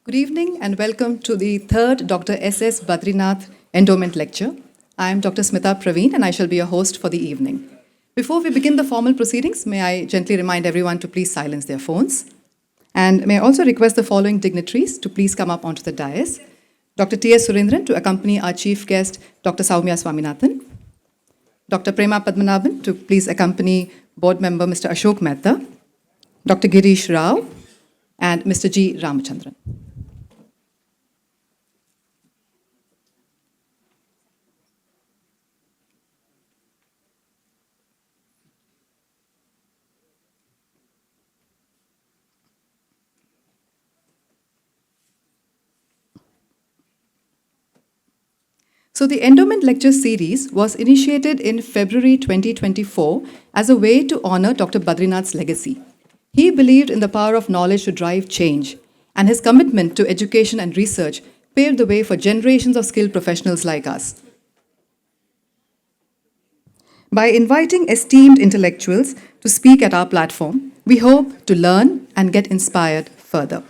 Good evening and welcome to the third Dr. S.S. Badrinath Endowment Lecture. I am Dr. Smita Praveen and I shall be your host for the evening. Before we begin the formal proceedings, may I gently remind everyone to please silence their phones. And may I also request the following dignitaries to please come up onto the dais. Dr. T.S. Surendran to accompany our chief guest, Dr. Soumya Swaminathan. Dr. Prema Padmanabhan to please accompany board member Mr. Ashok Mehta, Dr. Girish Rao, and Mr. G. Ramachandran. So the Endowment Lecture Series was initiated in February 2024 as a way to honor Dr. Badrinath's legacy. He believed in the power of knowledge to drive change, and his commitment to education and research paved the way for generations of skilled professionals like us. By inviting esteemed intellectuals to speak at our platform, we hope to learn and get inspired further.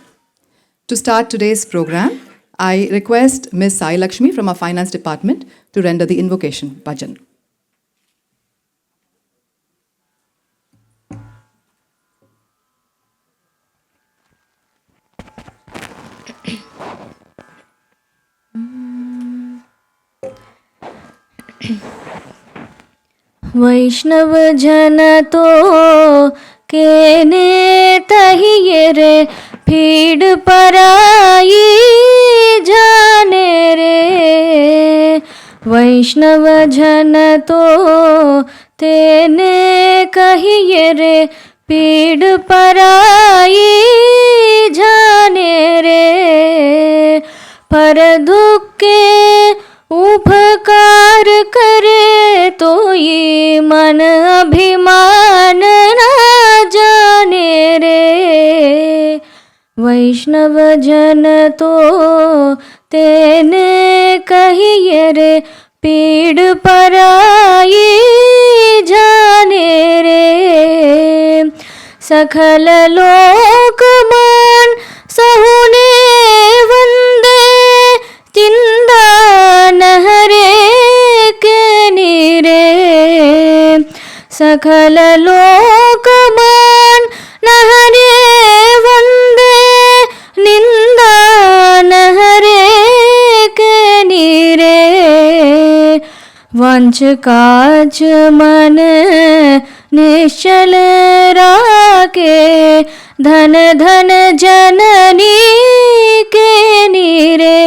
To start today's program, I request Ms. Sai Lakshmi from our finance department to render the invocation bhajan. वैष्णव जन तो केने तहिए रे भीड़ पराई जाने रे वैष्णव जन तो तेने कहिए रे पीड़ पराई जाने रे पर दुख के उपकार करे तो ये मन अभिमान ना जाने रे वैष्णव जन तो तेने कहिए रे पीड़ पराई जाने रे सकल लोक मान सहुने वंदे चिंदा नहरे के नीरे सकल लोक मान नहरे वंदे निंदा नहरे के नीरे वंच काज मन निश्चल राके धन धन जननी के नीरे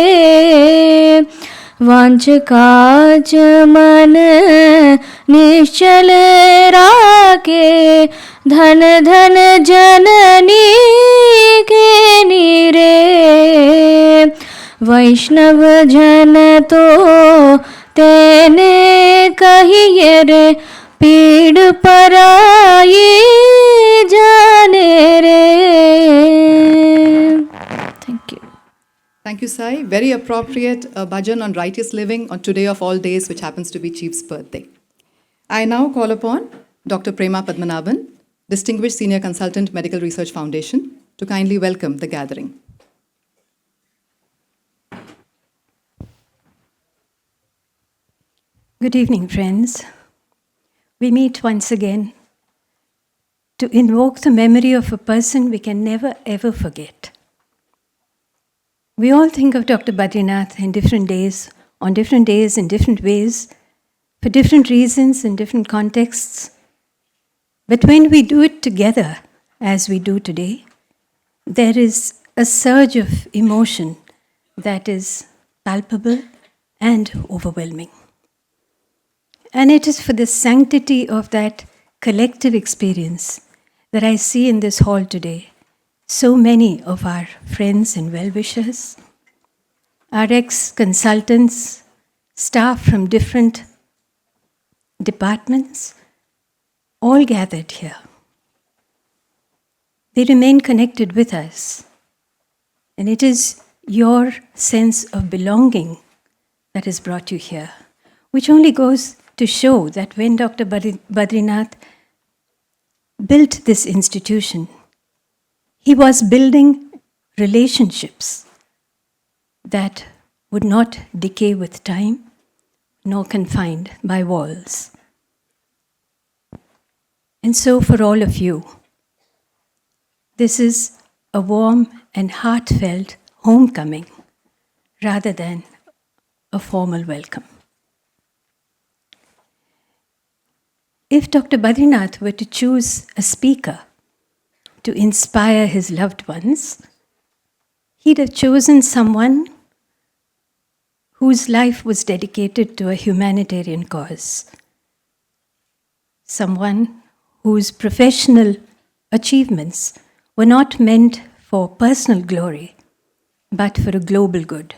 वांच काज मन निश्चल राके धन धन जननी के नीरे वैष्णव जन तो तेने कहिए रे पीड़ पराई जाने रे. Thank you. Thank you, Sai. Very appropriate bhajan on righteous living on today of all days, which happens to be Chief's birthday. I now call upon Dr. Prema Padmanabhan, Distinguished Senior Consultant, Medical Research Foundation, to kindly welcome the gathering. Good evening, friends. We meet once again to invoke the memory of a person we can never ever forget. We all think of Dr. Badrinath in different days, on different days, in different ways, for different reasons, in different contexts. But when we do it together, as we do today, there is a surge of emotion that is palpable and overwhelming. And it is for the sanctity of that collective experience that I see in this hall today so many of our friends and well-wishers, our ex-consultants, staff from different departments, all gathered here. They remain connected with us. And it is your sense of belonging that has brought you here, which only goes to show that when Dr. Badrinath built this institution, he was building relationships that would not decay with time, nor confined by walls. And so for all of you, this is a warm and heartfelt homecoming rather than a formal welcome. If Dr. Badrinath were to choose a speaker to inspire his loved ones, he'd have chosen someone whose life was dedicated to a humanitarian cause, someone whose professional achievements were not meant for personal glory, but for a global good,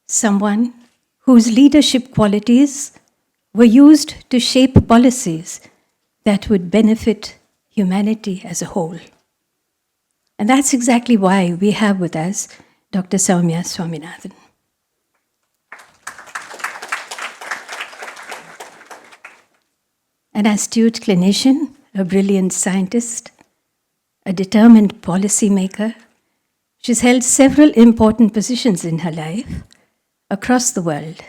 someone whose leadership qualities were used to shape policies that would benefit humanity as a whole. And that's exactly why we have with us Dr. Soumya Swaminathan. An astute clinician, a brilliant scientist, a determined policymaker, she's held several important positions in her life across the world.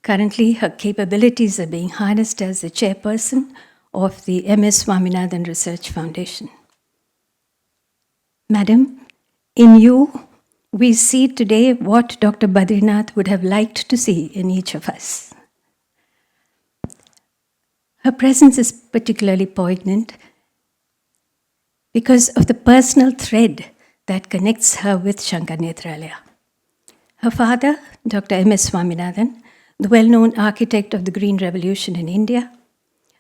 Currently, her capabilities are being harnessed as the chairperson of the M.S. Swaminathan Research Foundation. Madam, in you, we see today what Dr. Badrinath would have liked to see in each of us. Her presence is particularly poignant because of the personal thread that connects her with Shankar Nethralaya. Her father, Dr. M.S. Swaminathan, the well-known architect of the Green Revolution in India.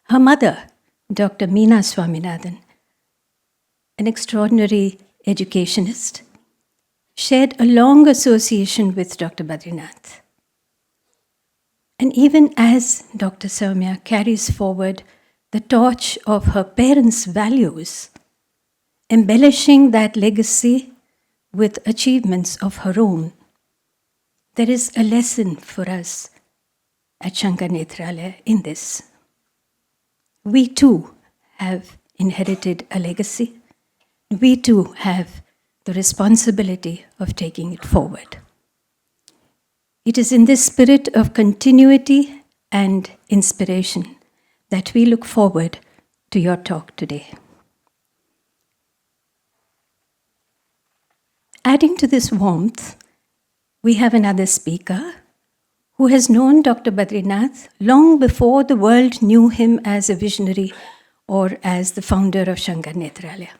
Her mother, Dr. Meena Swaminathan, an extraordinary educationist, shared a long association with Dr. Badrinath. And even as Dr. Soumya carries forward the torch of her parents' values, embellishing that legacy with achievements of her own, there is a lesson for us at Shankar Nethralaya in this. We too have inherited a legacy. We too have the responsibility of taking it forward. It is in this spirit of continuity and inspiration that we look forward to your talk today. Adding to this warmth, we have another speaker who has known Dr. Badrinath long before the world knew him as a visionary or as the founder of Shankar Nethralaya.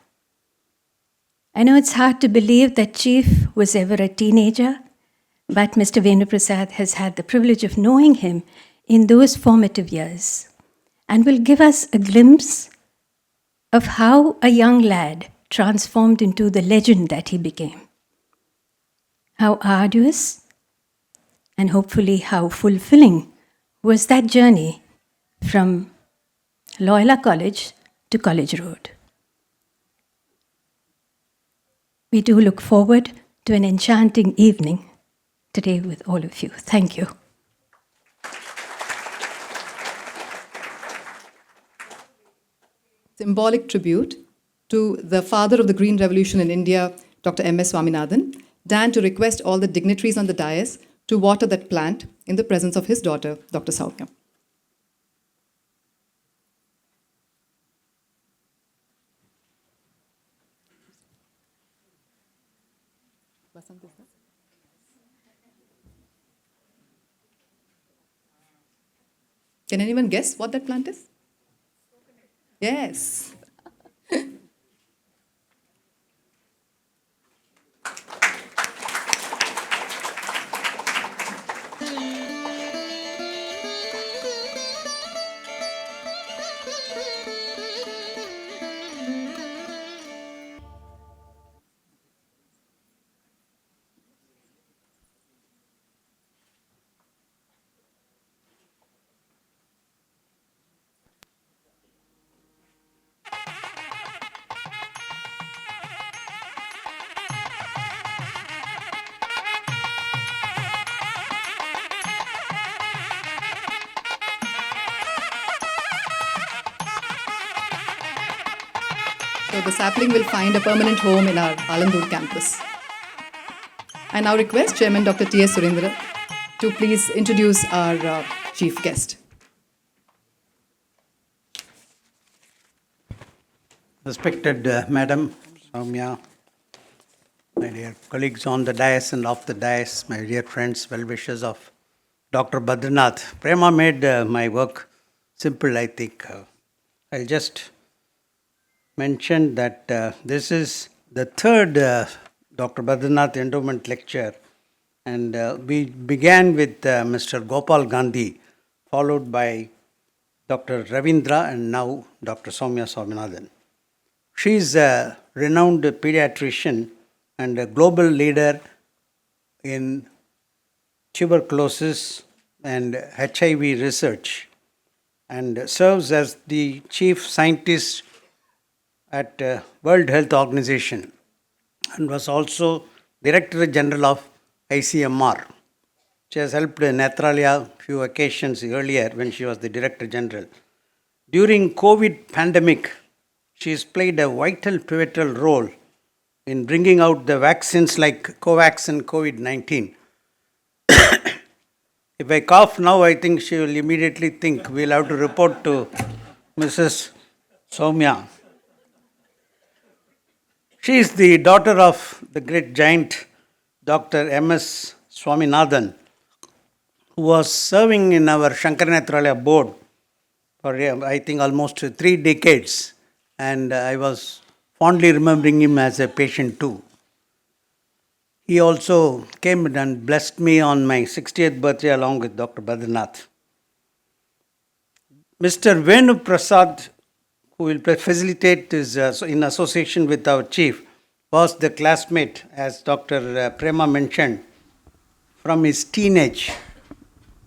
I know it's hard to believe that Chief was ever a teenager, but Mr. Venuprasad has had the privilege of knowing him in those formative years and will give us a glimpse of how a young lad transformed into the legend that he became. How arduous and hopefully how fulfilling was that journey from Loyola College to College Road. We do look forward to an enchanting evening today with all of you. Thank you. Symbolic tribute to the father of the Green Revolution in India, Dr. M.S. Swaminathan, Dan to request all the dignitaries on the dais to water that plant in the presence of his daughter, Dr. Soumya. Can anyone guess what that plant is? Yes. So the sapling will find a permanent home in our Alandur campus. I now request Chairman Dr. T.S. Surendra to please introduce our chief guest. Respected Madam Soumya, my dear colleagues on the dais and off the dais, my dear friends, well-wishers of Dr. Badrinath. Prema made my work simple, I think. I'll just mention that this is the third Dr. Badrinath endowment lecture, and we began with Mr. Gopal Gandhi, followed by Dr. Ravindra, and now Dr. Soumya Swaminathan. She is a renowned pediatrician and a global leader in tuberculosis and HIV research, and serves as the chief scientist at World Health Organization, and was also Director General of ICMR. She has helped Nethralaya few occasions earlier when she was the Director General. During COVID pandemic, she has played a vital, pivotal role in bringing out the vaccines like Covax and COVID-19. If I cough now, I think she will immediately think we'll have to report to Mrs. Soumya. She is the daughter of the great giant Dr. M.S. Swaminathan, who was serving in our Nethralaya board for I think almost 3 decades. And I was fondly remembering him as a patient too. He also came and blessed me on my 60th birthday along with Dr. Badrinath. Mr. Venu Prasad, who will facilitate this in association with our chief, was the classmate, as Dr. Prema mentioned, from his teenage,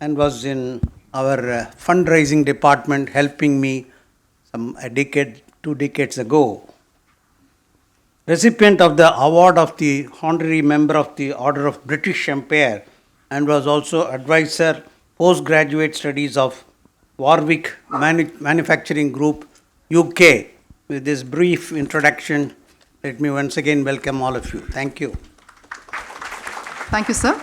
and was in our fundraising department helping me a decade, 2 decades ago. Recipient of the award of the honorary member of the Order of British Empire, and was also advisor postgraduate studies of Warwick Manufacturing Group, UK. With this brief introduction, let me once again welcome all of you. Thank you. Thank you, sir.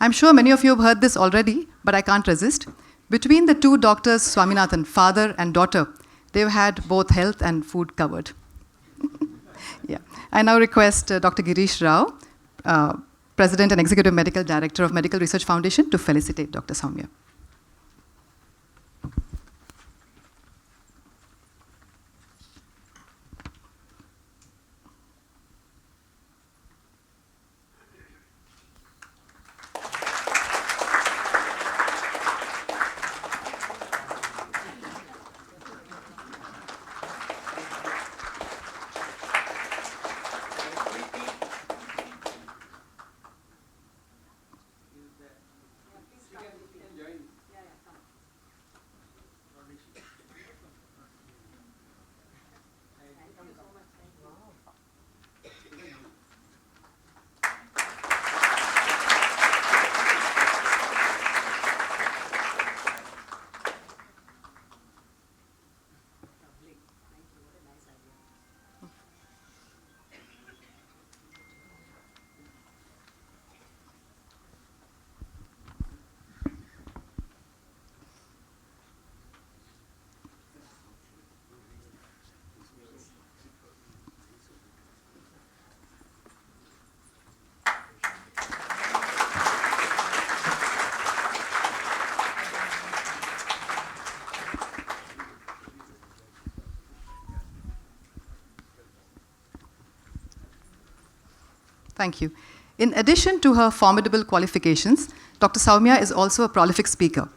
I'm sure many of you have heard this already, but I can't resist. Between the two doctors, Swaminathan, father and daughter, they've had both health and food covered. Yeah. I now request Dr. Girish Rao, President and Executive Medical Director of Medical Research Foundation, to felicitate Dr. Soumya. Thank you. In addition to her formidable qualifications, Dr. Soumya is also a prolific speaker.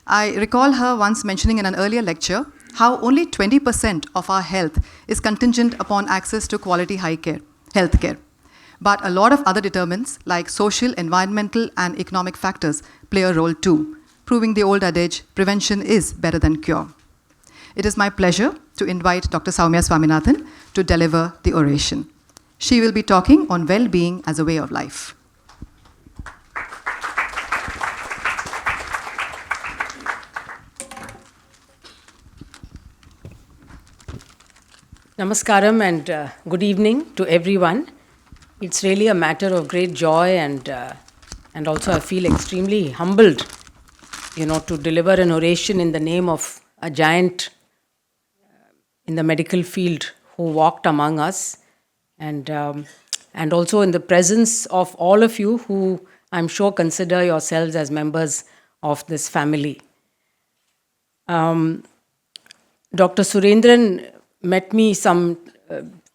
I recall her once mentioning in an earlier lecture how only 20% of our health is contingent upon access to quality health care. But a lot of other determinants like social, environmental, and economic factors play a role too, proving the old adage, prevention is better than cure. It is my pleasure to invite Dr. Soumya Swaminathan to deliver the oration. She will be talking on well-being as a way of life. Namaskaram and good evening to everyone. It's really a matter of great joy, and also I feel extremely humbled, to deliver an oration in the name of a giant in the medical field who walked among us, and also in the presence of all of you who I'm sure consider yourselves as members of this family. Dr. Surendran met me some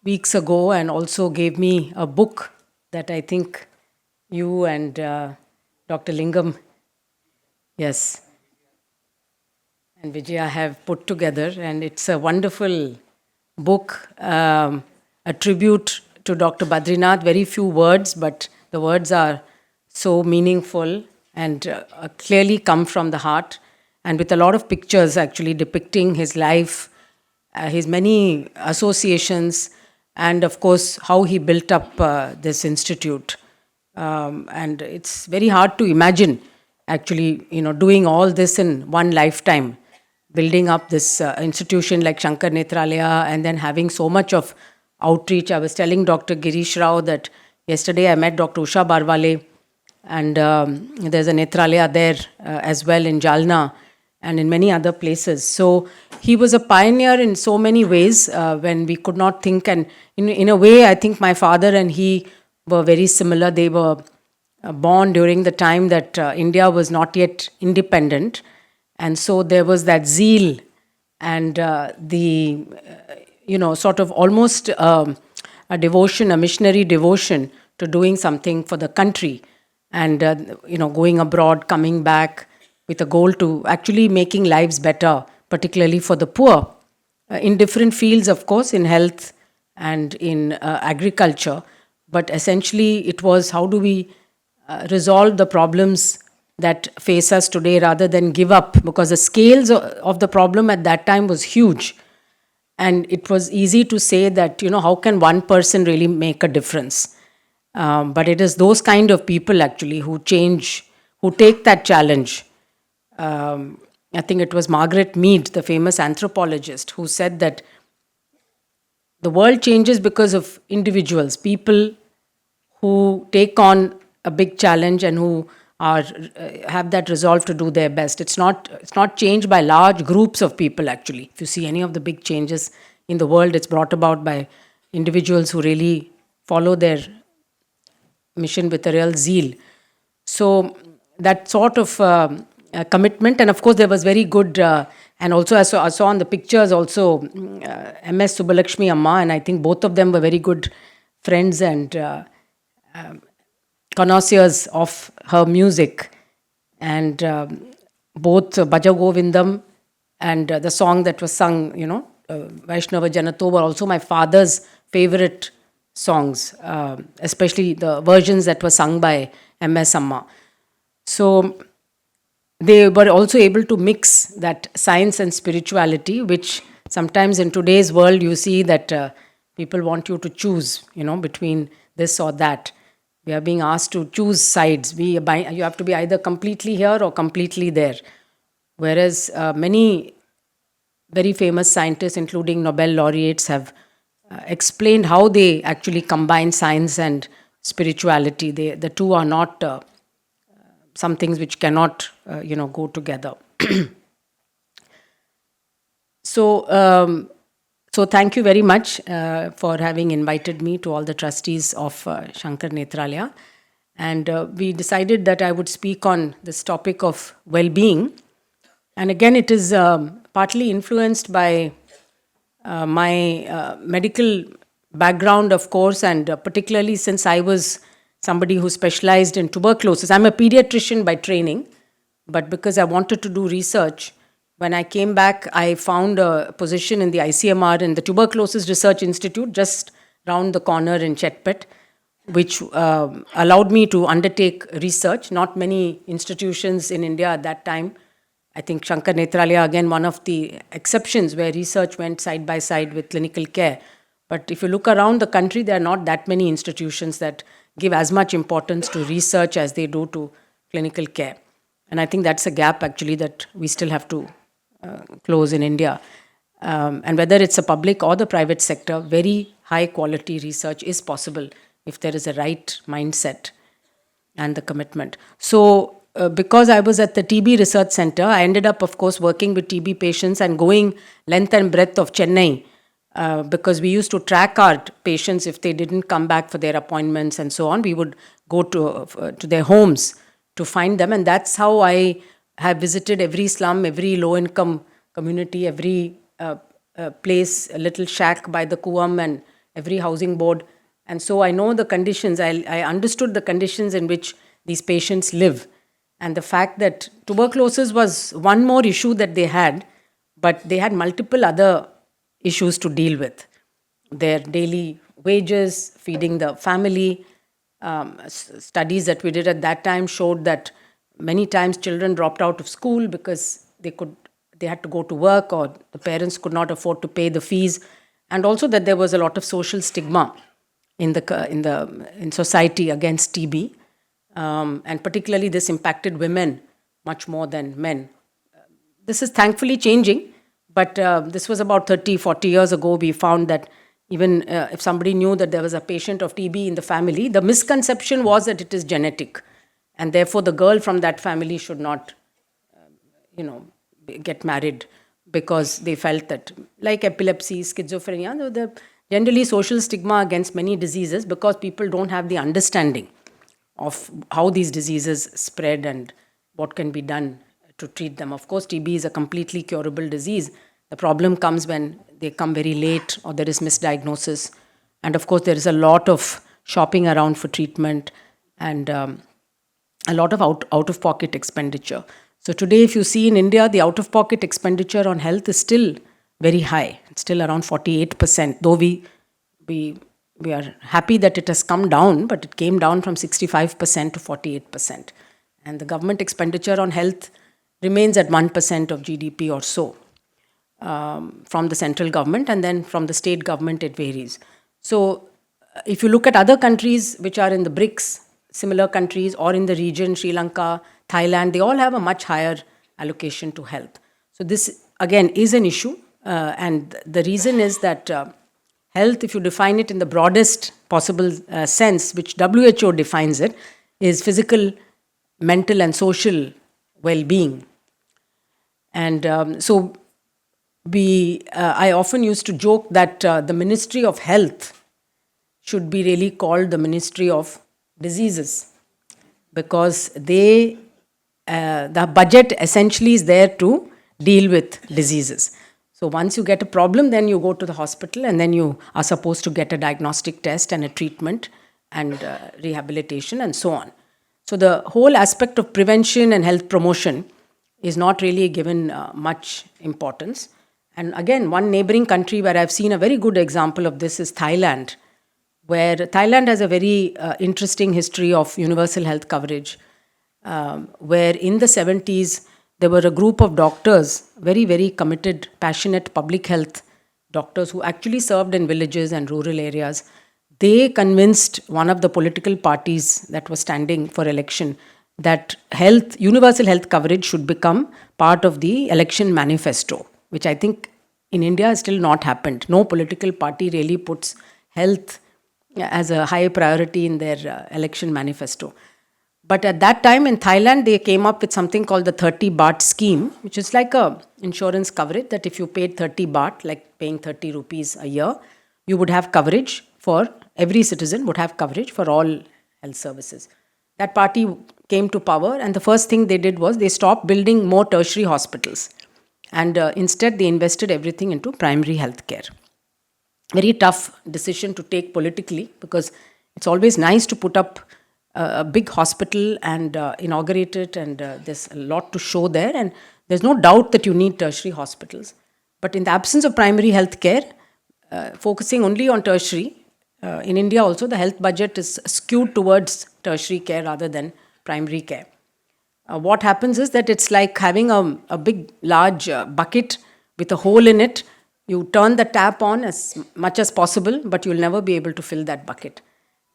weeks ago and also gave me a book that I think you and Dr. Lingam, yes, and Vijaya have put together, and it's a wonderful book, a tribute to Dr. Badrinath. Very few words, but the words are so meaningful and clearly come from the heart, and with a lot of pictures actually depicting his life, his many associations, and of course how he built up this institute. And it's very hard to imagine actually, doing all this in one lifetime, building up this institution like Shankar Nethralaya, and then having so much of outreach. I was telling Dr. Girish Rao that yesterday I met Dr. Usha Barwale, and there's a Nethralaya there as well in Jalna and in many other places. So he was a pioneer in so many ways when we could not think. And in a way, I think my father and he were very similar. They were born during the time that India was not yet independent. And so there was that zeal and sort of almost a devotion, a missionary devotion to doing something for the country. And, going abroad, coming back with a goal to actually making lives better, particularly for the poor, in different fields, of course, in health and in agriculture. But essentially, it was how do we resolve the problems that face us today rather than give up, because the scales of the problem at that time was huge. And it was easy to say that, how can one person really make a difference? But it is those kind of people actually who change, who take that challenge. I think it was Margaret Mead, the famous anthropologist, who said that the world changes because of individuals, people who take on a big challenge and who have that resolve to do their best. It's not changed by large groups of people actually. If you see any of the big changes in the world, it's brought about by individuals who really follow their mission with a real zeal. So that sort of commitment, and of course there was very good, and also I saw on the pictures also MS Subbalakshmi Amma, and I think both of them were very good friends and connoisseurs of her music. And both Bhaja Govindam and the song that was sung, Vaishnava Janato, were also my father's favorite songs, especially the versions that were sung by MS Amma. So they were also able to mix that science and spirituality, which sometimes in today's world you see that people want you to choose, between this or that. We are being asked to choose sides. You have to be either completely here or completely there. Whereas many very famous scientists, including Nobel laureates, have explained how they actually combine science and spirituality. The two are not some things which cannot, go together. So thank you very much for having invited me to all the trustees of Shankar Nethralaya. And we decided that I would speak on this topic of well-being. And again, it is partly influenced by my medical background, of course, and particularly since I was somebody who specialized in tuberculosis. I'm a pediatrician by training, but because I wanted to do research, when I came back, I found a position in the ICMR in the Tuberculosis Research Institute, just round the corner in Chetpet, which allowed me to undertake research. Not many institutions in India at that time. I think Shankar Nethralaya, again, one of the exceptions where research went side by side with clinical care. But if you look around the country, there are not that many institutions that give as much importance to research as they do to clinical care. And I think that's a gap actually that we still have to close in India. And whether it's a public or the private sector, very high quality research is possible if there is a right mindset and the commitment. So, because I was at the TB Research Center, I ended up, of course, working with TB patients and going length and breadth of Chennai, because we used to track our patients if they didn't come back for their appointments and so on. We would go to their homes to find them, and that's how I have visited every slum, every low-income community, every place, a little shack by the Kuam, and every housing board. And so I know the conditions, I understood the conditions in which these patients live. And the fact that tuberculosis was one more issue that they had, but they had multiple other issues to deal with. Their daily wages, feeding the family. Studies that we did at that time showed that many times children dropped out of school because they had to go to work, or the parents could not afford to pay the fees, and also that there was a lot of social stigma in society against TB, and particularly this impacted women much more than men. This is thankfully changing, but this was about 30-40 years ago. We found that even if somebody knew that there was a patient of TB in the family, the misconception was that it is genetic, and therefore the girl from that family should not get married, because they felt that, like epilepsy, schizophrenia, the generally social stigma against many diseases, because people don't have the understanding of how these diseases spread and what can be done to treat them. Of course, TB is a completely curable disease. The problem comes when they come very late or there is misdiagnosis. And of course, there is a lot of shopping around for treatment and a lot of out-of-pocket expenditure. So today, if you see in India, the out-of-pocket expenditure on health is still very high. It's still around 48%, though we are happy that it has come down, but it came down from 65% to 48%. And the government expenditure on health remains at 1% of GDP or so, from the central government, and then from the state government it varies. So if you look at other countries which are in the BRICS, similar countries, or in the region, Sri Lanka, Thailand, they all have a much higher allocation to health. So this, again, is an issue. And the reason is that health, if you define it in the broadest possible sense, which WHO defines it, is physical, mental, and social well-being. And I often used to joke that the Ministry of Health should be really called the Ministry of Diseases, because the budget essentially is there to deal with diseases. So once you get a problem, then you go to the hospital, and then you are supposed to get a diagnostic test and a treatment and rehabilitation and so on. So the whole aspect of prevention and health promotion is not really given much importance. And again, one neighboring country where I've seen a very good example of this is Thailand, where Thailand has a very interesting history of universal health coverage, where in the 70s, there were a group of doctors, very, very committed, passionate public health doctors who actually served in villages and rural areas. They convinced one of the political parties that was standing for election that universal health coverage should become part of the election manifesto, which I think in India has still not happened. No political party really puts health as a high priority in their election manifesto. But at that time in Thailand, they came up with something called the 30 baht scheme, which is like a insurance coverage that if you paid 30 baht, like paying 30 rupees a year, you would have coverage every citizen would have coverage for all health services. That party came to power, and the first thing they did was they stopped building more tertiary hospitals. And instead, they invested everything into primary health care. Very tough decision to take politically, because it's always nice to put up a big hospital and inaugurate it, and there's a lot to show there, and there's no doubt that you need tertiary hospitals. But in the absence of primary health care, focusing only on tertiary, in India also the health budget is skewed towards tertiary care rather than primary care. What happens is that it's like having a big, large bucket with a hole in it. You turn the tap on as much as possible, but you'll never be able to fill that bucket.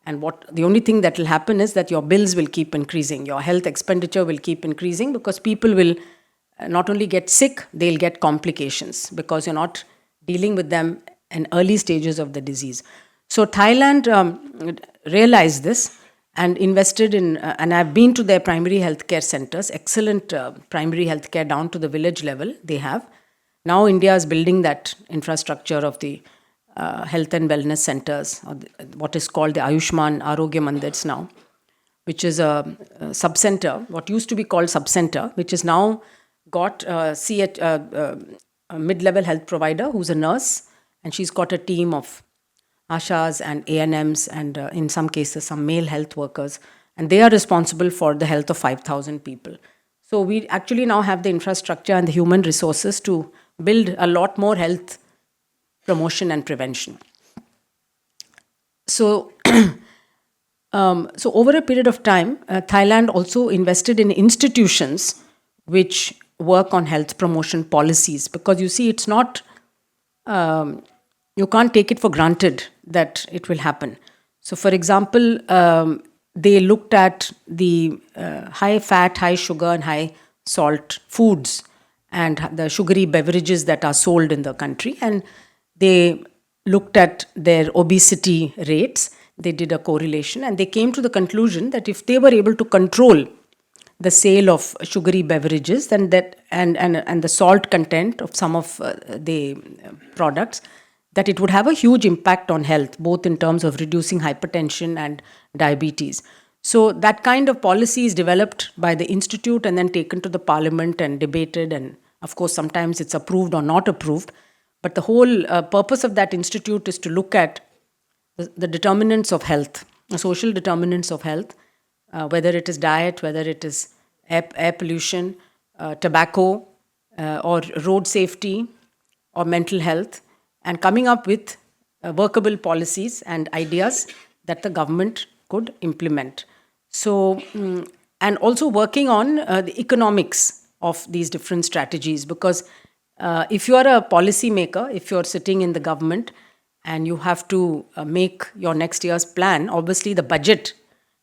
And the only thing that will happen is that your bills will keep increasing. Your health expenditure will keep increasing, because people will not only get sick, they'll get complications, because you're not dealing with them in early stages of the disease. So Thailand realized this and invested in, and I've been to their primary healthcare centers, excellent primary healthcare down to the village level they have. Now India is building that infrastructure of the health and wellness centers, or what is called the Ayushman Arogya Mandirs now, which is a sub-center, what used to be called sub-center, which is now got a mid-level health provider who's a nurse, and she's got a team of Ashas and ANMs and in some cases some male health workers, and they are responsible for the health of 5,000 people. So we actually now have the infrastructure and the human resources to build a lot more health promotion and prevention. So, so over a period of time, Thailand also invested in institutions which work on health promotion policies, because you see, it's not, you can't take it for granted that it will happen. So, for example, they looked at the high fat, high sugar, and high salt foods and the sugary beverages that are sold in the country, and they looked at their obesity rates. They did a correlation, and they came to the conclusion that if they were able to control the sale of sugary beverages, then that and the salt content of some of the products, that it would have a huge impact on health, both in terms of reducing hypertension and diabetes. So that kind of policy is developed by the institute and then taken to the parliament and debated, and of course sometimes it's approved or not approved. But the whole purpose of that institute is to look at the determinants of health, the social determinants of health, whether it is diet, whether it is air pollution, tobacco, or road safety, or mental health, and coming up with workable policies and ideas that the government could implement. So, and also working on the economics of these different strategies, because if you are a policy maker, if you're sitting in the government and you have to make your next year's plan, obviously the budget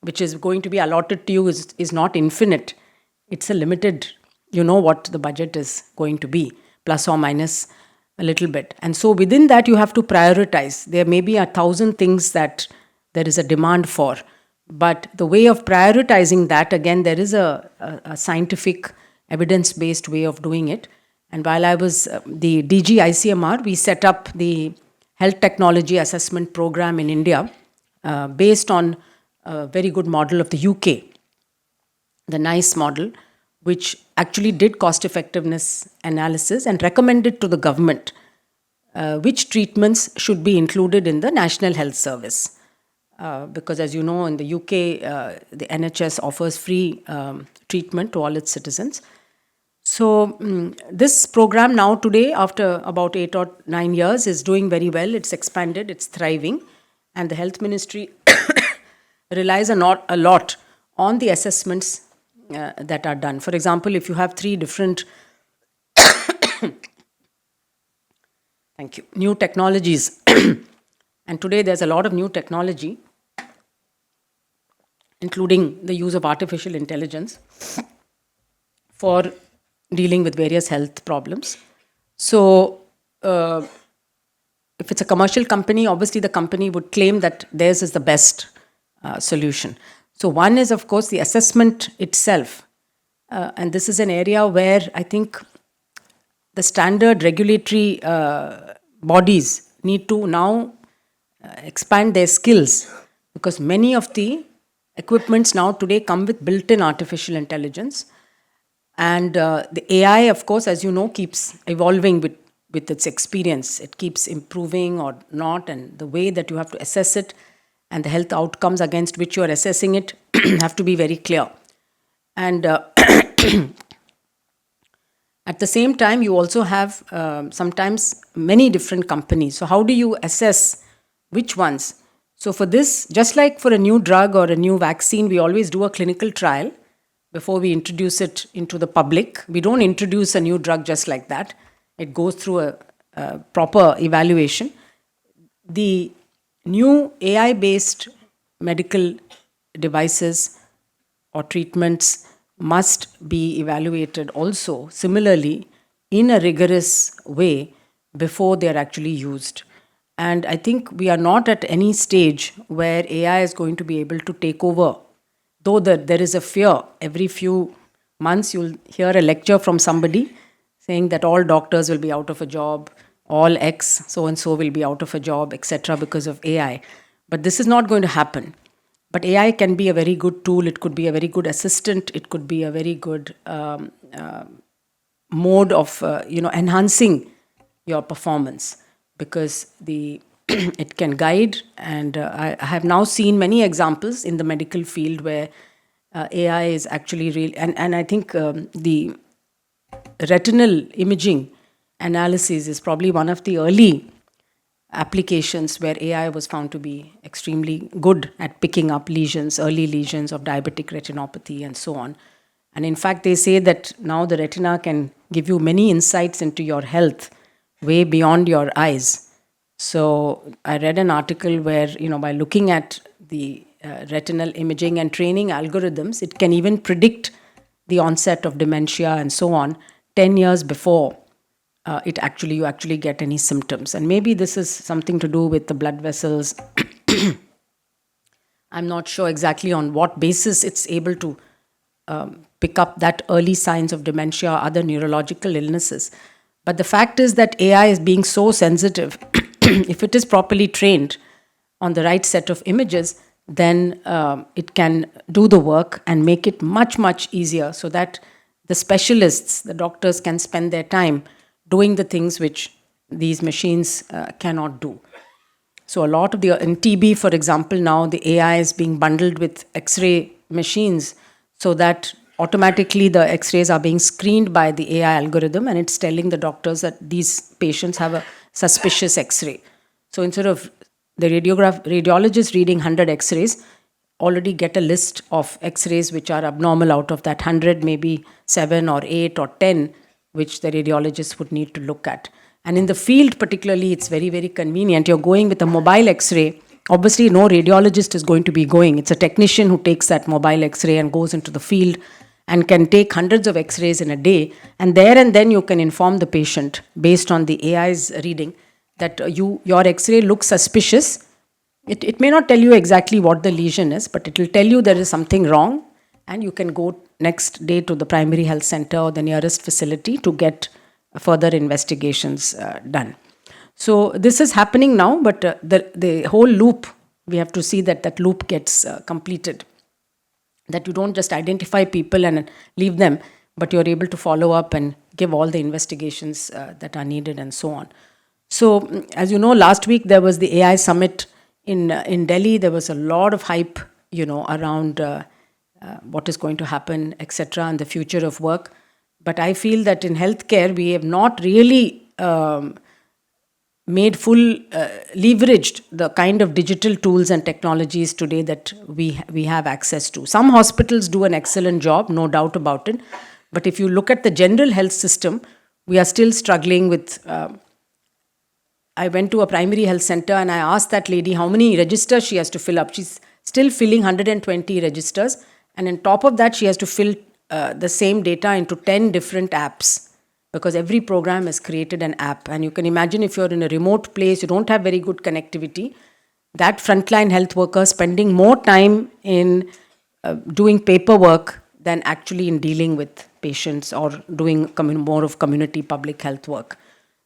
which is going to be allotted to you is not infinite. It's a limited, you know what the budget is going to be, plus or minus a little bit. And so within that, you have to prioritize. There may be 1,000 things that there is a demand for. But the way of prioritizing that, again, there is a scientific, evidence-based way of doing it. And while I was the DG ICMR, we set up the Health Technology Assessment Program in India based on a very good model of the UK, the NICE model, which actually did cost effectiveness analysis and recommended to the government which treatments should be included in the National Health Service. Because as you know, in the UK, the NHS offers free treatment to all its citizens. So this program now today, after about 8 or 9 years, is doing very well. It's expanded, it's thriving. And the Health Ministry relies a lot on the assessments that are done. For example, if you have 3 different thank you, new technologies, and today there's a lot of new technology, including the use of artificial intelligence for dealing with various health problems. So if it's a commercial company, obviously the company would claim that theirs is the best solution. So one is, of course, the assessment itself. And this is an area where I think the standard regulatory bodies need to now expand their skills, because many of the equipments now today come with built-in artificial intelligence. And the AI, of course, as you know, keeps evolving with its experience. It keeps improving or not, and the way that you have to assess it and the health outcomes against which you are assessing it have to be very clear. And at the same time, you also have sometimes many different companies. So how do you assess which ones? So for this, just like for a new drug or a new vaccine, we always do a clinical trial before we introduce it into the public. We don't introduce a new drug just like that. It goes through a proper evaluation. The new AI-based medical devices or treatments must be evaluated also similarly in a rigorous way before they are actually used. And I think we are not at any stage where AI is going to be able to take over. Though there is a fear, every few months you'll hear a lecture from somebody saying that all doctors will be out of a job, all X so and so will be out of a job, etc., because of AI. But this is not going to happen. But AI can be a very good tool. It could be a very good assistant. It could be a very good mode of enhancing your performance, because it can guide. And I have now seen many examples in the medical field where AI is actually real. And I think the retinal imaging analysis is probably one of the early applications where AI was found to be extremely good at picking up lesions, early lesions of diabetic retinopathy and so on. And in fact, they say that now the retina can give you many insights into your health way beyond your eyes. So I read an article where, by looking at the retinal imaging and training algorithms, it can even predict the onset of dementia and so on 10 years before you actually get any symptoms. And maybe this is something to do with the blood vessels. I'm not sure exactly on what basis it's able to pick up that early signs of dementia or other neurological illnesses. But the fact is that AI is being so sensitive. If it is properly trained on the right set of images, then it can do the work and make it much, much easier, so that the specialists, the doctors, can spend their time doing the things which these machines cannot do. So a lot of in TB, for example, now the AI is being bundled with X-ray machines, so that automatically the X-rays are being screened by the AI algorithm, and it's telling the doctors that these patients have a suspicious X-ray. So instead of the radiologist reading 100 X-rays, already get a list of X-rays which are abnormal. Out of that 100, maybe 7 or 8 or 10 which the radiologist would need to look at. And in the field particularly, it's very, very convenient. You're going with a mobile X-ray. Obviously, no radiologist is going to be going. It's a technician who takes that mobile X-ray and goes into the field and can take hundreds of X-rays in a day. And then you can inform the patient based on the AI's reading that your X-ray looks suspicious. It may not tell you exactly what the lesion is, but it will tell you there is something wrong, and you can go next day to the primary health center or the nearest facility to get further investigations done. So this is happening now, but the whole loop, we have to see that loop gets completed. That you don't just identify people and leave them, but you're able to follow up and give all the investigations that are needed and so on. So as you know, last week there was the AI summit in Delhi. There was a lot of hype, around what is going to happen, etc., and the future of work. But I feel that in healthcare, we have not really leveraged the kind of digital tools and technologies today that we have access to. Some hospitals do an excellent job, no doubt about it. But if you look at the general health system, we are still struggling with... I went to a primary health center and I asked that lady how many registers she has to fill up. She's still filling 120 registers. And on top of that, she has to fill the same data into 10 different apps, because every program has created an app. And you can imagine, if you're in a remote place, you don't have very good connectivity, that frontline health worker spending more time in doing paperwork than actually in dealing with patients or doing more of community public health work.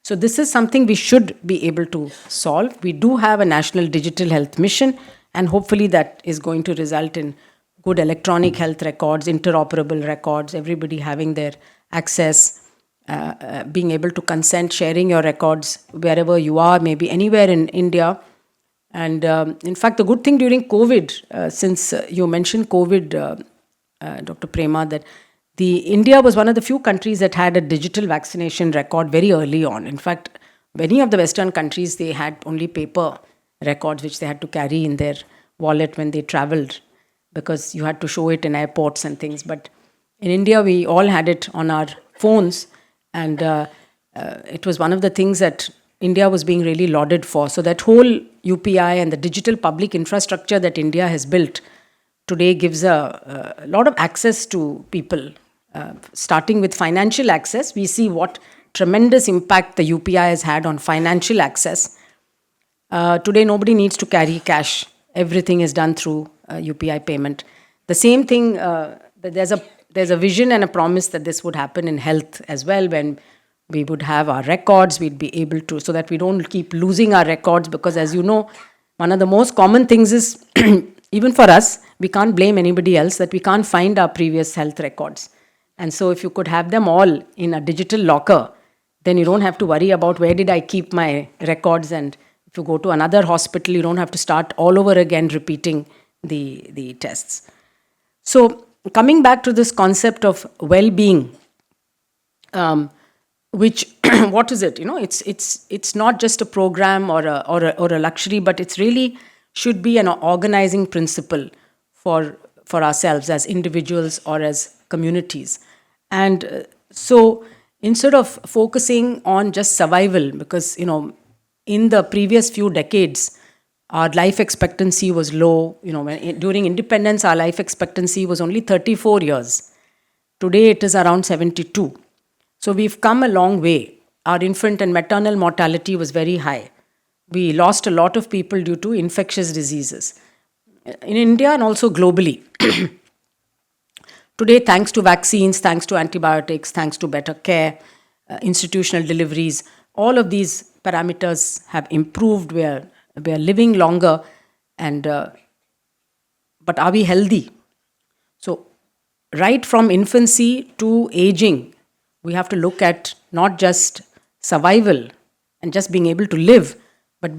So this is something we should be able to solve. We do have a national digital health mission, and hopefully that is going to result in good electronic health records, interoperable records, everybody having their access, being able to consent, sharing your records wherever you are, maybe anywhere in India. And in fact, the good thing during COVID, since you mentioned COVID, Dr. Prema, that India was one of the few countries that had a digital vaccination record very early on. In fact, many of the Western countries, they had only paper records which they had to carry in their wallet when they traveled, because you had to show it in airports and things. But in India, we all had it on our phones, and it was one of the things that India was being really lauded for. So that whole UPI and the digital public infrastructure that India has built today gives a lot of access to people. Starting with financial access, we see what tremendous impact the UPI has had on financial access. Today, nobody needs to carry cash. Everything is done through UPI payment. The same thing, there's a vision and a promise that this would happen in health as well, when we would have our records, we'd be able to, so that we don't keep losing our records, because as you know, one of the most common things is, even for us, we can't blame anybody else that we can't find our previous health records. And so if you could have them all in a digital locker, then you don't have to worry about where did I keep my records, and if you go to another hospital, you don't have to start all over again repeating the tests. So coming back to this concept of well-being, which what is it? It's not just a program or a luxury, but it's really should be an organizing principle for ourselves as individuals or as communities. And so instead of focusing on just survival, because in the previous few decades, our life expectancy was low. During independence, our life expectancy was only 34 years. Today, it is around 72. So we've come a long way. Our infant and maternal mortality was very high. We lost a lot of people due to infectious diseases in India and also globally. Today, thanks to vaccines, thanks to antibiotics, thanks to better care, institutional deliveries, all of these parameters have improved. We are living longer, but are we healthy? So right from infancy to aging, we have to look at not just survival and just being able to live, but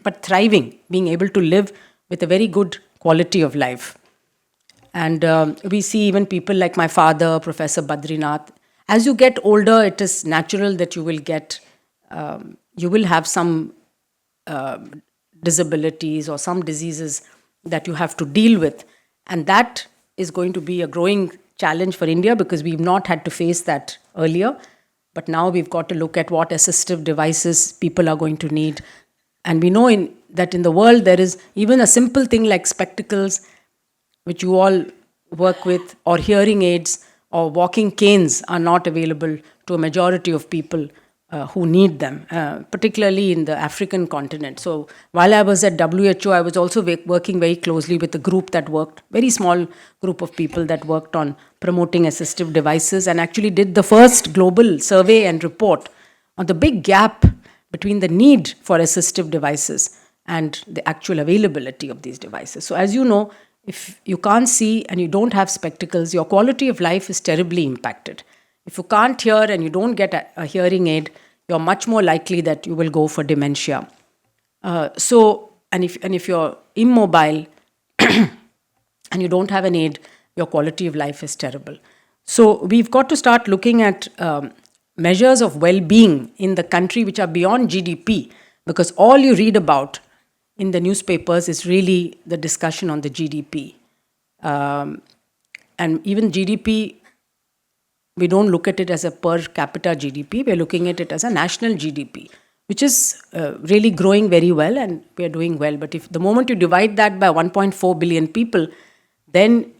but thriving, being able to live with a very good quality of life. And we see even people like my father, Professor Badrinath. As you get older, it is natural that you will have some disabilities or some diseases that you have to deal with. And that is going to be a growing challenge for India, because we've not had to face that earlier. But now we've got to look at what assistive devices people are going to need. And we know that in the world there is even a simple thing like spectacles, which you all work with, or hearing aids or walking canes are not available to a majority of people who need them, particularly in the African continent. So while I was at WHO, I was also working very closely with a group that worked, very small group of people that worked on promoting assistive devices, and actually did the first global survey and report on the big gap between the need for assistive devices and the actual availability of these devices. So as you know, if you can't see and you don't have spectacles, your quality of life is terribly impacted. If you can't hear and you don't get a hearing aid, you're much more likely that you will go for dementia. If you're immobile and you don't have an aid, your quality of life is terrible. So we've got to start looking at measures of well-being in the country which are beyond GDP, because all you read about in the newspapers is really the discussion on the GDP. And even GDP, we don't look at it as a per capita GDP, we're looking at it as a national GDP, which is really growing very well, and we are doing well. But if the moment you divide that by 1.4 billion people, then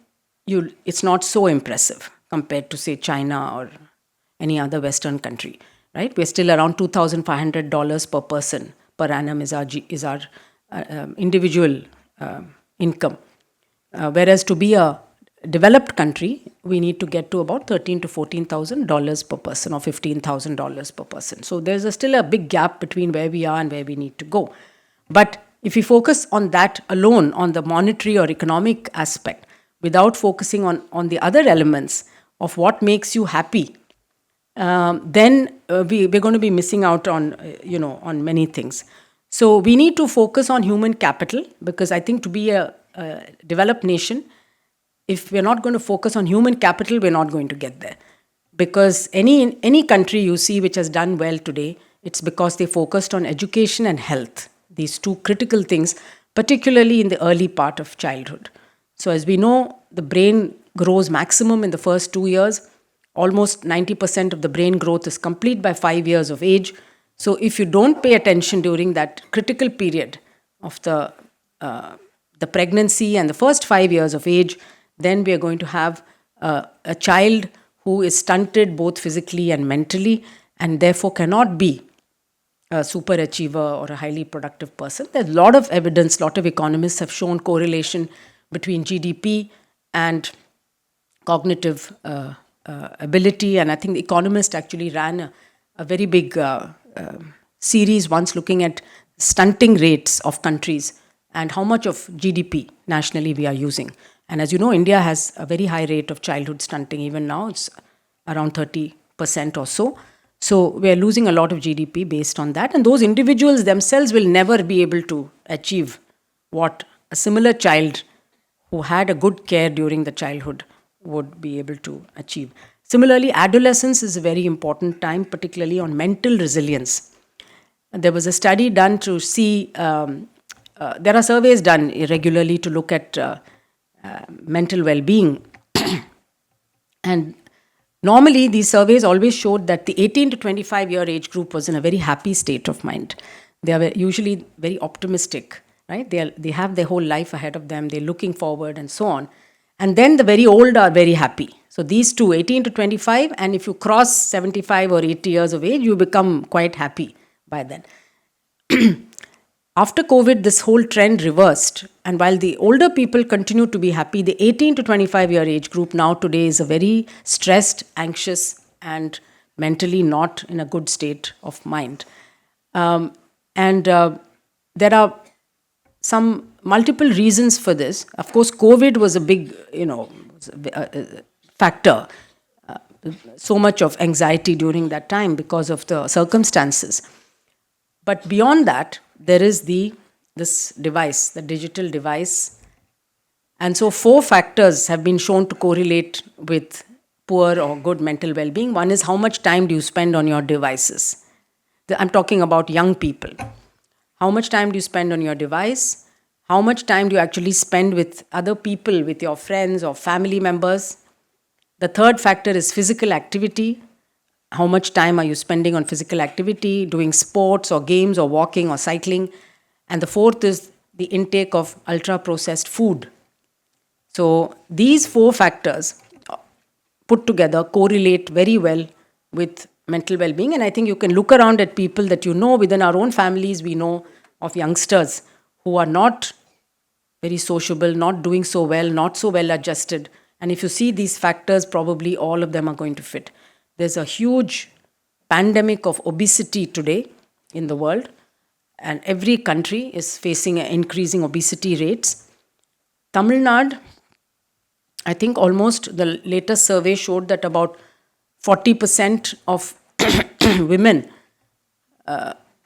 it's not so impressive compared to, say, China or any other Western country, right? We're still around $2,500 per person per annum is our individual income. Whereas to be a developed country, we need to get to about $13,000 to $14,000 per person, or $15,000 per person. So there's still a big gap between where we are and where we need to go. But if we focus on that alone, on the monetary or economic aspect, without focusing on the other elements of what makes you happy, then we're going to be missing out on many things. So we need to focus on human capital, because I think to be a developed nation, if we're not going to focus on human capital, we're not going to get there. Because any country you see which has done well today, it's because they focused on education and health, these two critical things, particularly in the early part of childhood. So as we know, the brain grows maximum in the first 2 years. Almost 90% of the brain growth is complete by 5 years of age. So if you don't pay attention during that critical period of the pregnancy and the first 5 years of age, then we are going to have a child who is stunted both physically and mentally, and therefore cannot be a super achiever or a highly productive person. There's a lot of evidence, a lot of economists have shown correlation between GDP and cognitive ability. And I think The Economist actually ran a very big series once looking at stunting rates of countries and how much of GDP nationally we are using. And as you know, India has a very high rate of childhood stunting. Even now, it's around 30% or so. So we are losing a lot of GDP based on that. And those individuals themselves will never be able to achieve what a similar child who had a good care during the childhood would be able to achieve. Similarly, adolescence is a very important time, particularly on mental resilience. There was a study done to see, there are surveys done regularly to look at mental well-being. And normally, these surveys always showed that the 18 to 25 year age group was in a very happy state of mind. They are usually very optimistic, right? They have their whole life ahead of them, they're looking forward and so on. And then the very old are very happy. So these two, 18 to 25, and if you cross 75 or 80 years of age, you become quite happy by then. After COVID, this whole trend reversed. And while the older people continue to be happy, the 18 to 25 year age group now today is a very stressed, anxious, and mentally not in a good state of mind. There are some multiple reasons for this. Of course, COVID was a big, factor. So much of anxiety during that time because of the circumstances. But beyond that, there is this device, the digital device. And so 4 factors have been shown to correlate with poor or good mental well-being. One is how much time do you spend on your devices? I'm talking about young people. How much time do you spend on your device? How much time do you actually spend with other people, with your friends or family members? The third factor is physical activity. How much time are you spending on physical activity, doing sports or games or walking or cycling? And the fourth is the intake of ultra-processed food. So these 4 factors put together correlate very well with mental well-being. And I think you can look around at people that you know within our own families. We know of youngsters who are not very sociable, not doing so well, not so well adjusted. And if you see these factors, probably all of them are going to fit. There's a huge pandemic of obesity today in the world, and every country is facing increasing obesity rates. Tamil Nadu, I think almost the latest survey showed that about 40% of women,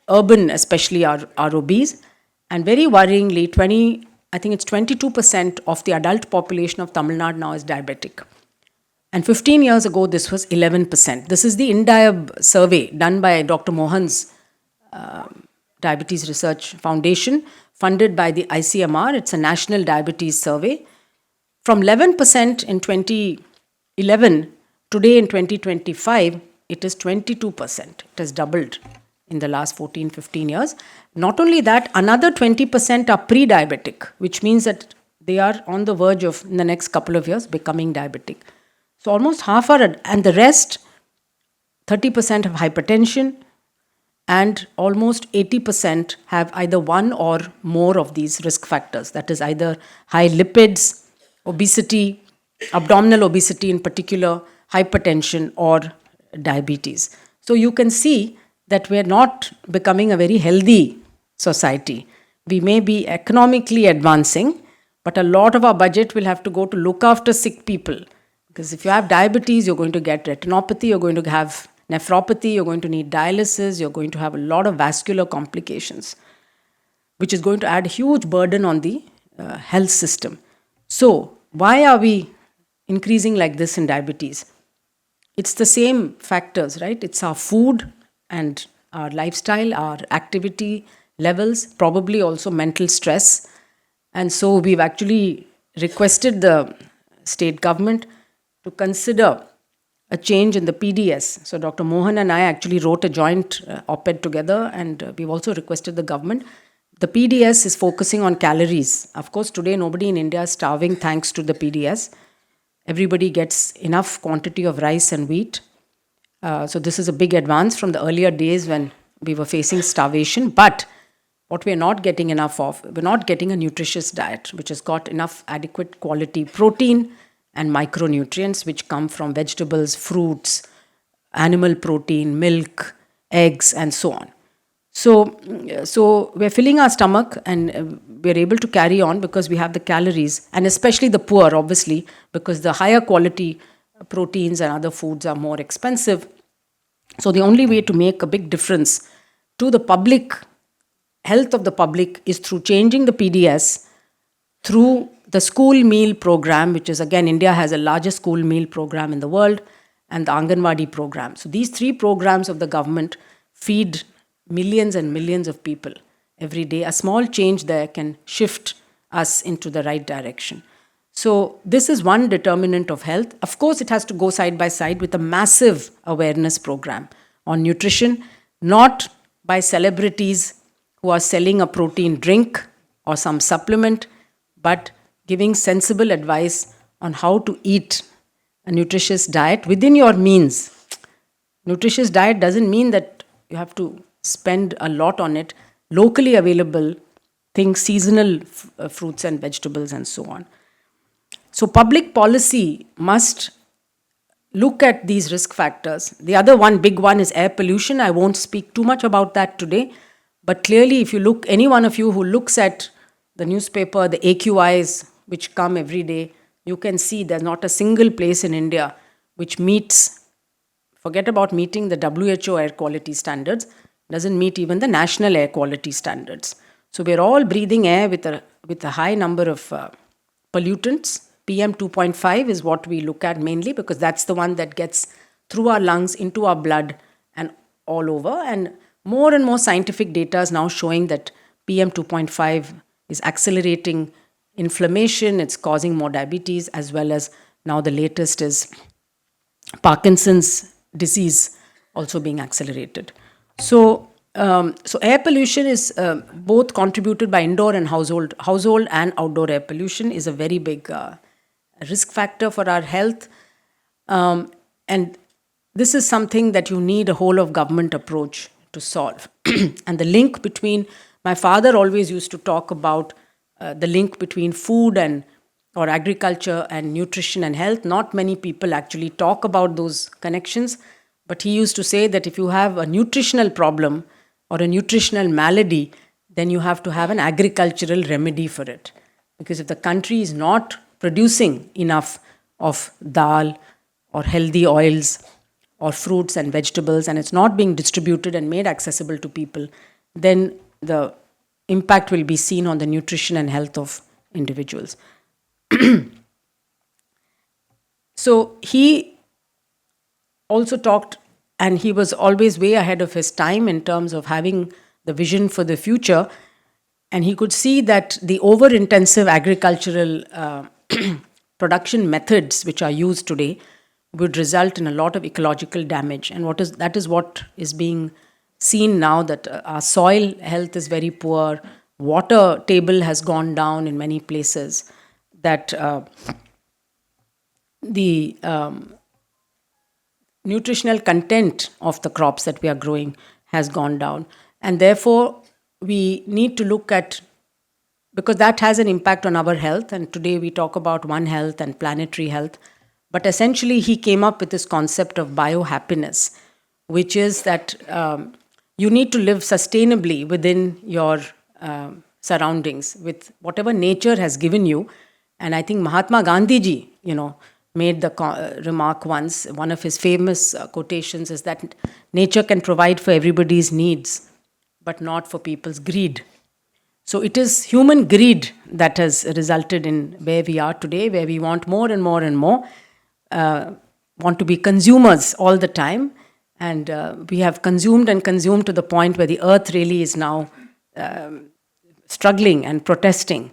urban especially, are obese. And very worryingly, I think it's 22% of the adult population of Tamil Nadu now is diabetic. And 15 years ago, this was 11%. This is the INDIAB survey done by Dr. Mohan's Diabetes Research Foundation, funded by the ICMR. It's a national diabetes survey. From 11% in 2011, today in 2025, it is 22%. It has doubled in the last 14, 15 years. Not only that, another 20% are pre-diabetic, which means that they are on the verge of, in the next couple of years, becoming diabetic. So almost half are, and the rest, 30% have hypertension, and almost 80% have either one or more of these risk factors. That is either high lipids, obesity, abdominal obesity in particular, hypertension, or diabetes. So you can see that we are not becoming a very healthy society. We may be economically advancing, but a lot of our budget will have to go to look after sick people. Because if you have diabetes, you're going to get retinopathy, you're going to have nephropathy, you're going to need dialysis, you're going to have a lot of vascular complications, which is going to add a huge burden on the health system. So why are we increasing like this in diabetes? It's the same factors, right? It's our food and our lifestyle, our activity levels, probably also mental stress. And so we've actually requested the state government to consider a change in the PDS. So Dr. Mohan and I actually wrote a joint op-ed together, and we've also requested the government. The PDS is focusing on calories. Of course, today nobody in India is starving thanks to the PDS. Everybody gets enough quantity of rice and wheat. So this is a big advance from the earlier days when we were facing starvation. But what we're not getting enough of, we're not getting a nutritious diet which has got enough adequate quality protein and micronutrients which come from vegetables, fruits, animal protein, milk, eggs, and so on. So we're filling our stomach and we're able to carry on because we have the calories, and especially the poor, obviously, because the higher quality proteins and other foods are more expensive. So the only way to make a big difference to the public, health of the public, is through changing the PDS, through the school meal program, which is, again, India has the largest school meal program in the world, and the Anganwadi program. So these three programs of the government feed millions and millions of people every day. A small change there can shift us into the right direction. So this is one determinant of health. Of course, it has to go side by side with a massive awareness program on nutrition, not by celebrities who are selling a protein drink or some supplement, but giving sensible advice on how to eat a nutritious diet within your means. Nutritious diet doesn't mean that you have to spend a lot on it. Locally available things, seasonal fruits and vegetables, and so on. So public policy must look at these risk factors. The other one, big one, is air pollution. I won't speak too much about that today, but clearly if you look, any one of you who looks at the newspaper, the AQIs which come every day, you can see there's not a single place in India which meets, forget about meeting the WHO air quality standards, doesn't meet even the national air quality standards. So we're all breathing air with a high number of pollutants. PM 2.5 is what we look at mainly because that's the one that gets through our lungs, into our blood, and all over. And more scientific data is now showing that PM 2.5 is accelerating inflammation, it's causing more diabetes, as well as now the latest is Parkinson's disease also being accelerated. So air pollution is both contributed by indoor and household and outdoor air pollution is a very big risk factor for our health. And this is something that you need a whole of government approach to solve. And the link between, my father always used to talk about the link between food or agriculture and nutrition and health. Not many people actually talk about those connections, but he used to say that if you have a nutritional problem or a nutritional malady, then you have to have an agricultural remedy for it. Because if the country is not producing enough of dal or healthy oils or fruits and vegetables, and it's not being distributed and made accessible to people, then the impact will be seen on the nutrition and health of individuals. So he also talked, and he was always way ahead of his time in terms of having the vision for the future, and he could see that the over-intensive agricultural production methods which are used today would result in a lot of ecological damage. And that is what is being seen now, that our soil health is very poor, water table has gone down in many places, that the nutritional content of the crops that we are growing has gone down. And therefore, we need to look at, because that has an impact on our health, and today we talk about One Health and planetary health, but essentially he came up with this concept of biohappiness, which is that you need to live sustainably within your surroundings with whatever nature has given you. And I think Mahatma Gandhi ji, made the remark once, one of his famous quotations is that nature can provide for everybody's needs, but not for people's greed. So it is human greed that has resulted in where we are today, where we want more and more and more, want to be consumers all the time. And we have consumed and consumed to the point where the earth really is now struggling and protesting.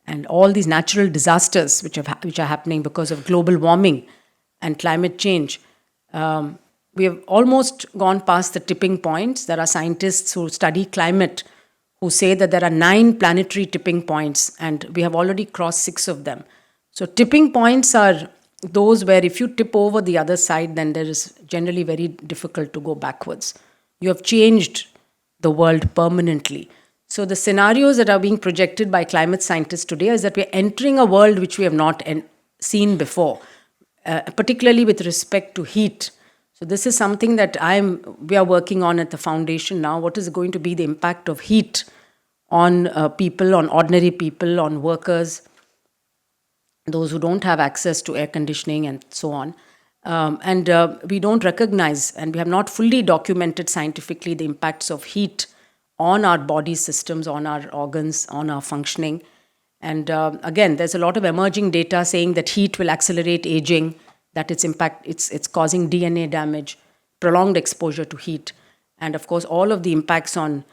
And all these natural disasters which are happening because of global warming and climate change, we have almost gone past the tipping points. There are scientists who study climate who say that there are 9 planetary tipping points, and we have already crossed 6 of them. So tipping points are those where if you tip over the other side, then there is generally very difficult to go backwards. You have changed the world permanently. So the scenarios that are being projected by climate scientists today is that we're entering a world which we have not seen before, particularly with respect to heat. So this is something that we are working on at the foundation now. What is going to be the impact of heat on people, on ordinary people, on workers, those who don't have access to air conditioning and so on. We don't recognize, and we have not fully documented scientifically the impacts of heat on our body systems, on our organs, on our functioning. And again, there's a lot of emerging data saying that heat will accelerate aging, that it's causing DNA damage, prolonged exposure to heat, and of course, all of the impacts on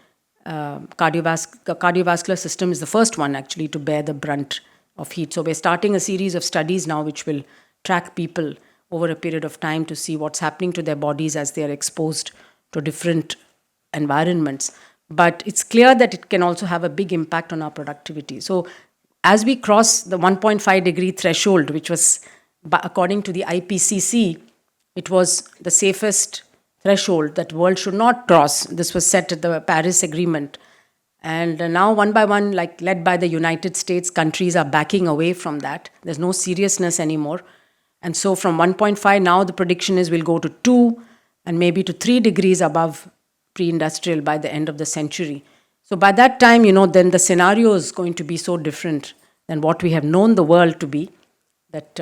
cardiovascular system is the first one actually to bear the brunt of heat. So we're starting a series of studies now which will track people over a period of time to see what's happening to their bodies as they are exposed to different environments. But it's clear that it can also have a big impact on our productivity. So as we cross the 1.5 degree threshold, which was, according to the IPCC, it was the safest threshold that the world should not cross. This was set at the Paris Agreement. And now, one by one, like led by the United States, countries are backing away from that. There's no seriousness anymore. And so from 1.5, now the prediction is we'll go to 2 and maybe to 3 degrees above pre-industrial by the end of the century. So by that time, then the scenario is going to be so different than what we have known the world to be, that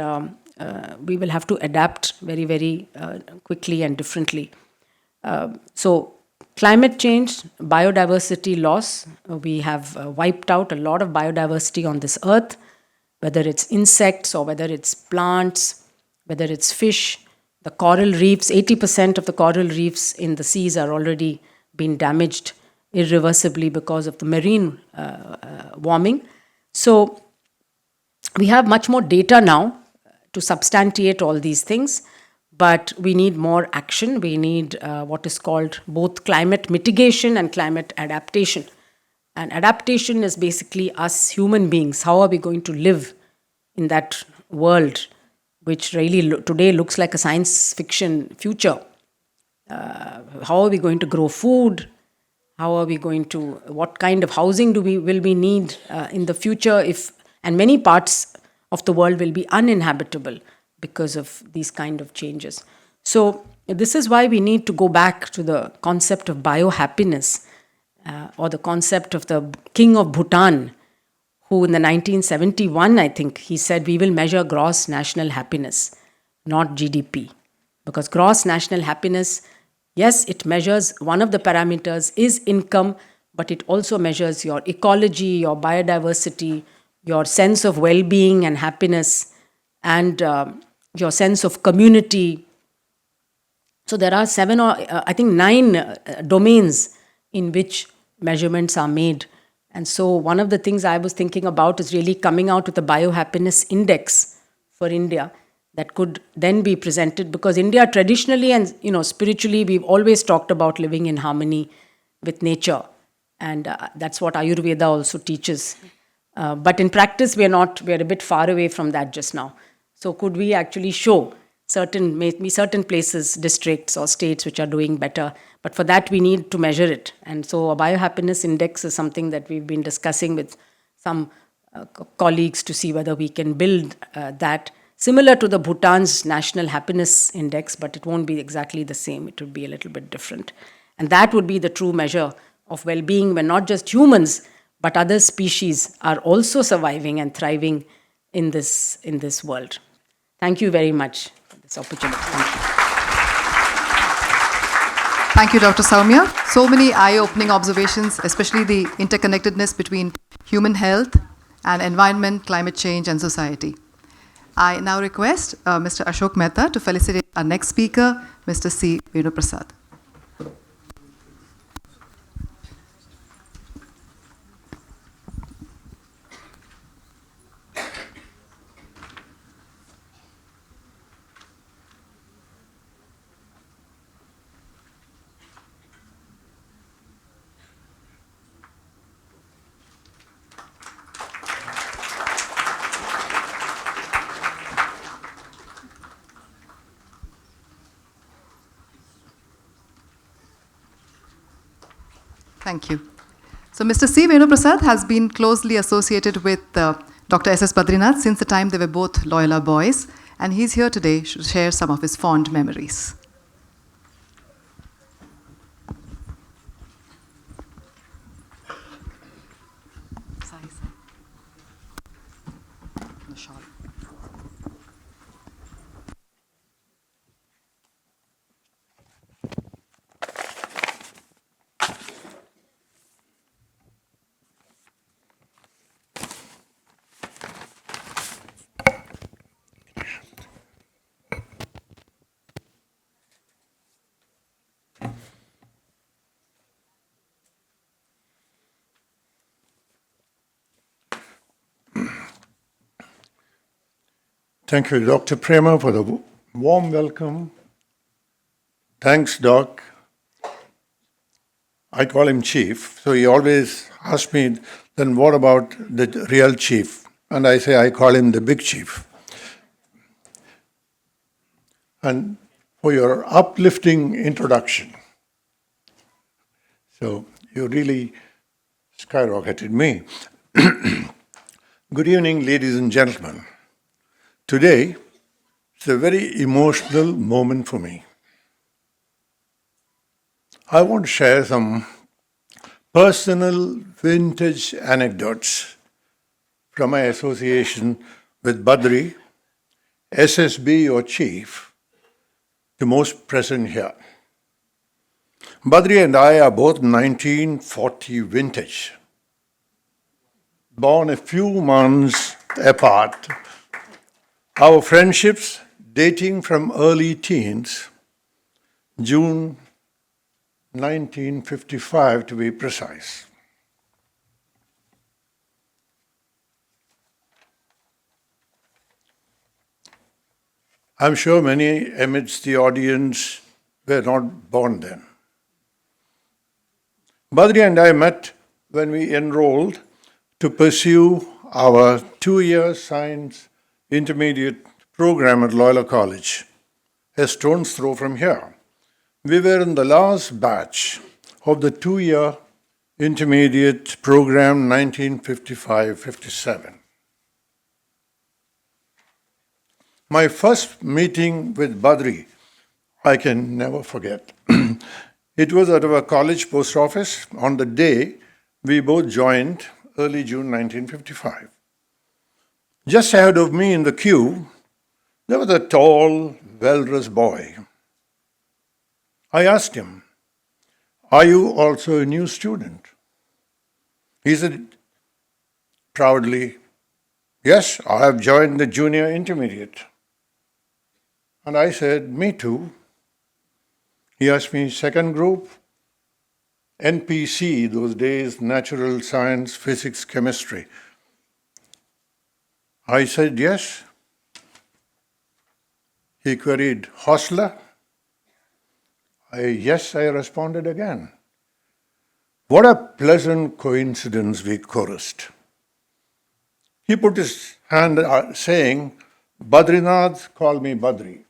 we will have to adapt very, very quickly and differently. So climate change, biodiversity loss, we have wiped out a lot of biodiversity on this earth, whether it's insects or whether it's plants, whether it's fish. The coral reefs, 80% of the coral reefs in the seas are already been damaged irreversibly because of the marine warming. So we have much more data now to substantiate all these things, but we need more action. We need what is called both climate mitigation and climate adaptation. And adaptation is basically us human beings. How are we going to live in that world, which really today looks like a science fiction future? How are we going to grow food? How are we going to, what kind of housing will we need in the future and many parts of the world will be uninhabitable because of these kind of changes. So this is why we need to go back to the concept of biohappiness, or the concept of the king of Bhutan, who in the 1971, I think, he said, we will measure gross national happiness, not GDP. Because gross national happiness, yes, it measures, one of the parameters is income, but it also measures your ecology, your biodiversity, your sense of well-being and happiness, and your sense of community. So there are 9 domains in which measurements are made. And so one of the things I was thinking about is really coming out with a biohappiness index for India that could then be presented, because India traditionally and spiritually, we've always talked about living in harmony with nature. And that's what Ayurveda also teaches. But in practice, we're a bit far away from that just now. So could we actually show certain places, districts or states which are doing better? But for that, we need to measure it. And so a biohappiness index is something that we've been discussing with some colleagues to see whether we can build that, similar to the Bhutan's National Happiness Index, but it won't be exactly the same. It would be a little bit different. And that would be the true measure of well-being, when not just humans, but other species are also surviving and thriving in this world. Thank you very much for this opportunity. Thank you. Thank you, Dr. Soumya. So many eye-opening observations, especially the interconnectedness between human health and environment, climate change, and society. I now request Mr. Ashok Mehta to felicitate our next speaker, Mr. C. Venu Prasad. Thank you. So, Mr. C. Venuprasad has been closely associated with Dr. S.S. Badrinath since the time they were both Loyola boys, and he's here today to share some of his fond memories. Thank you, Dr. Prema, for the warm welcome. Thanks, Doc. I call him Chief, so he always asks me, then what about the real chief? And I say, I call him the big chief. And for your uplifting introduction. So you really skyrocketed me. Good evening, ladies and gentlemen. Today, it's a very emotional moment for me. I want to share some personal vintage anecdotes from my association with Badri, SSB or Chief, the most present here. Badri and I are both 1940 vintage, born a few months apart. Our friendships dating from early teens, June 1955 to be precise. I'm sure many amidst the audience were not born then. Badri and I met when we enrolled to pursue our 2-year science intermediate program at Loyola College, a stone's throw from here. We were in the last batch of the 2-year intermediate program 1955-57. My first meeting with Badri, I can never forget. It was at our college post office on the day we both joined, early June 1955. Just ahead of me in the queue, there was a tall, well-dressed boy. I asked him, "Are you also a new student?" He said proudly, "Yes, I have joined the junior intermediate." And I said, "Me too." He asked me, "Second group?" NPC, those days, natural science, physics, chemistry. I said, "Yes." He queried, "Hostler?" Yes, I responded again. What a pleasant coincidence, we chorused. He put his hand saying, "Badrinath, call me Badri."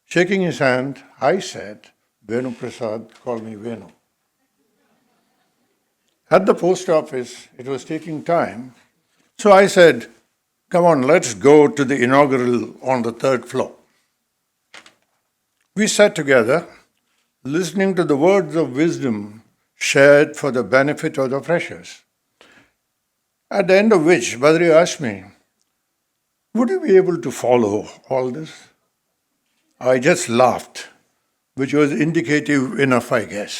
Shaking his hand, I said, "Venuprasad, call me Venu." At the post office, it was taking time, so I said, "Come on, let's go to the inaugural on the 3rd floor." We sat together, listening to the words of wisdom shared for the benefit of the freshers. At the end of which, Badri asked me, "Would you be able to follow all this?" I just laughed, which was indicative enough, I guess.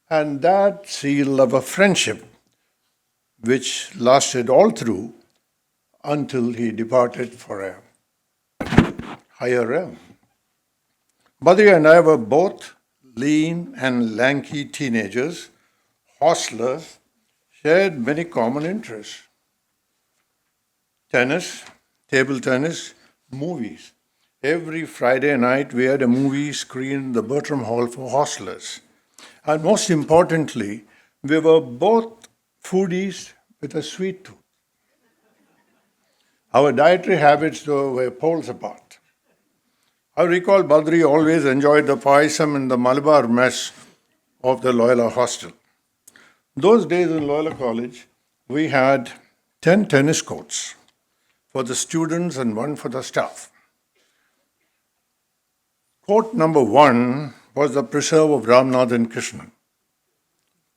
And that seal of a friendship, which lasted all through until he departed for a higher realm. Badri and I were both lean and lanky teenagers, hostlers, shared many common interests. Tennis, table tennis, movies. Every Friday night we had a movie screen in the Bertram Hall for hostlers. And most importantly, we were both foodies with a sweet tooth. Our dietary habits, though, were poles apart. I recall Badri always enjoyed the payasam in the Malabar mess of the Loyola hostel. Those days in Loyola College, we had 10 tennis courts for the students and one for the staff. Court number 1 was the preserve of Ramanathan Krishnan,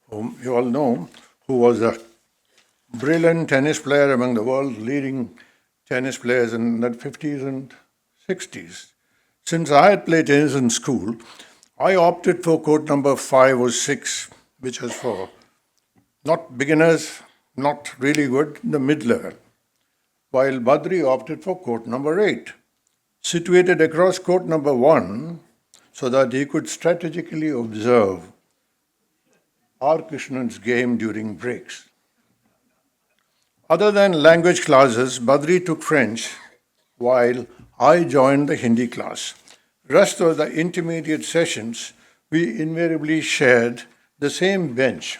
whom you all know, who was a brilliant tennis player among the world's leading tennis players in the 50s and 60s. Since I had played tennis in school, I opted for court number 5 or 6, which was for not beginners, not really good, the mid-level, while Badri opted for court number 8, situated across court number 1, so that he could strategically observe R. Krishnan's game during breaks. Other than language classes, Badri took French, while I joined the Hindi class. Rest of the intermediate sessions, we invariably shared the same bench,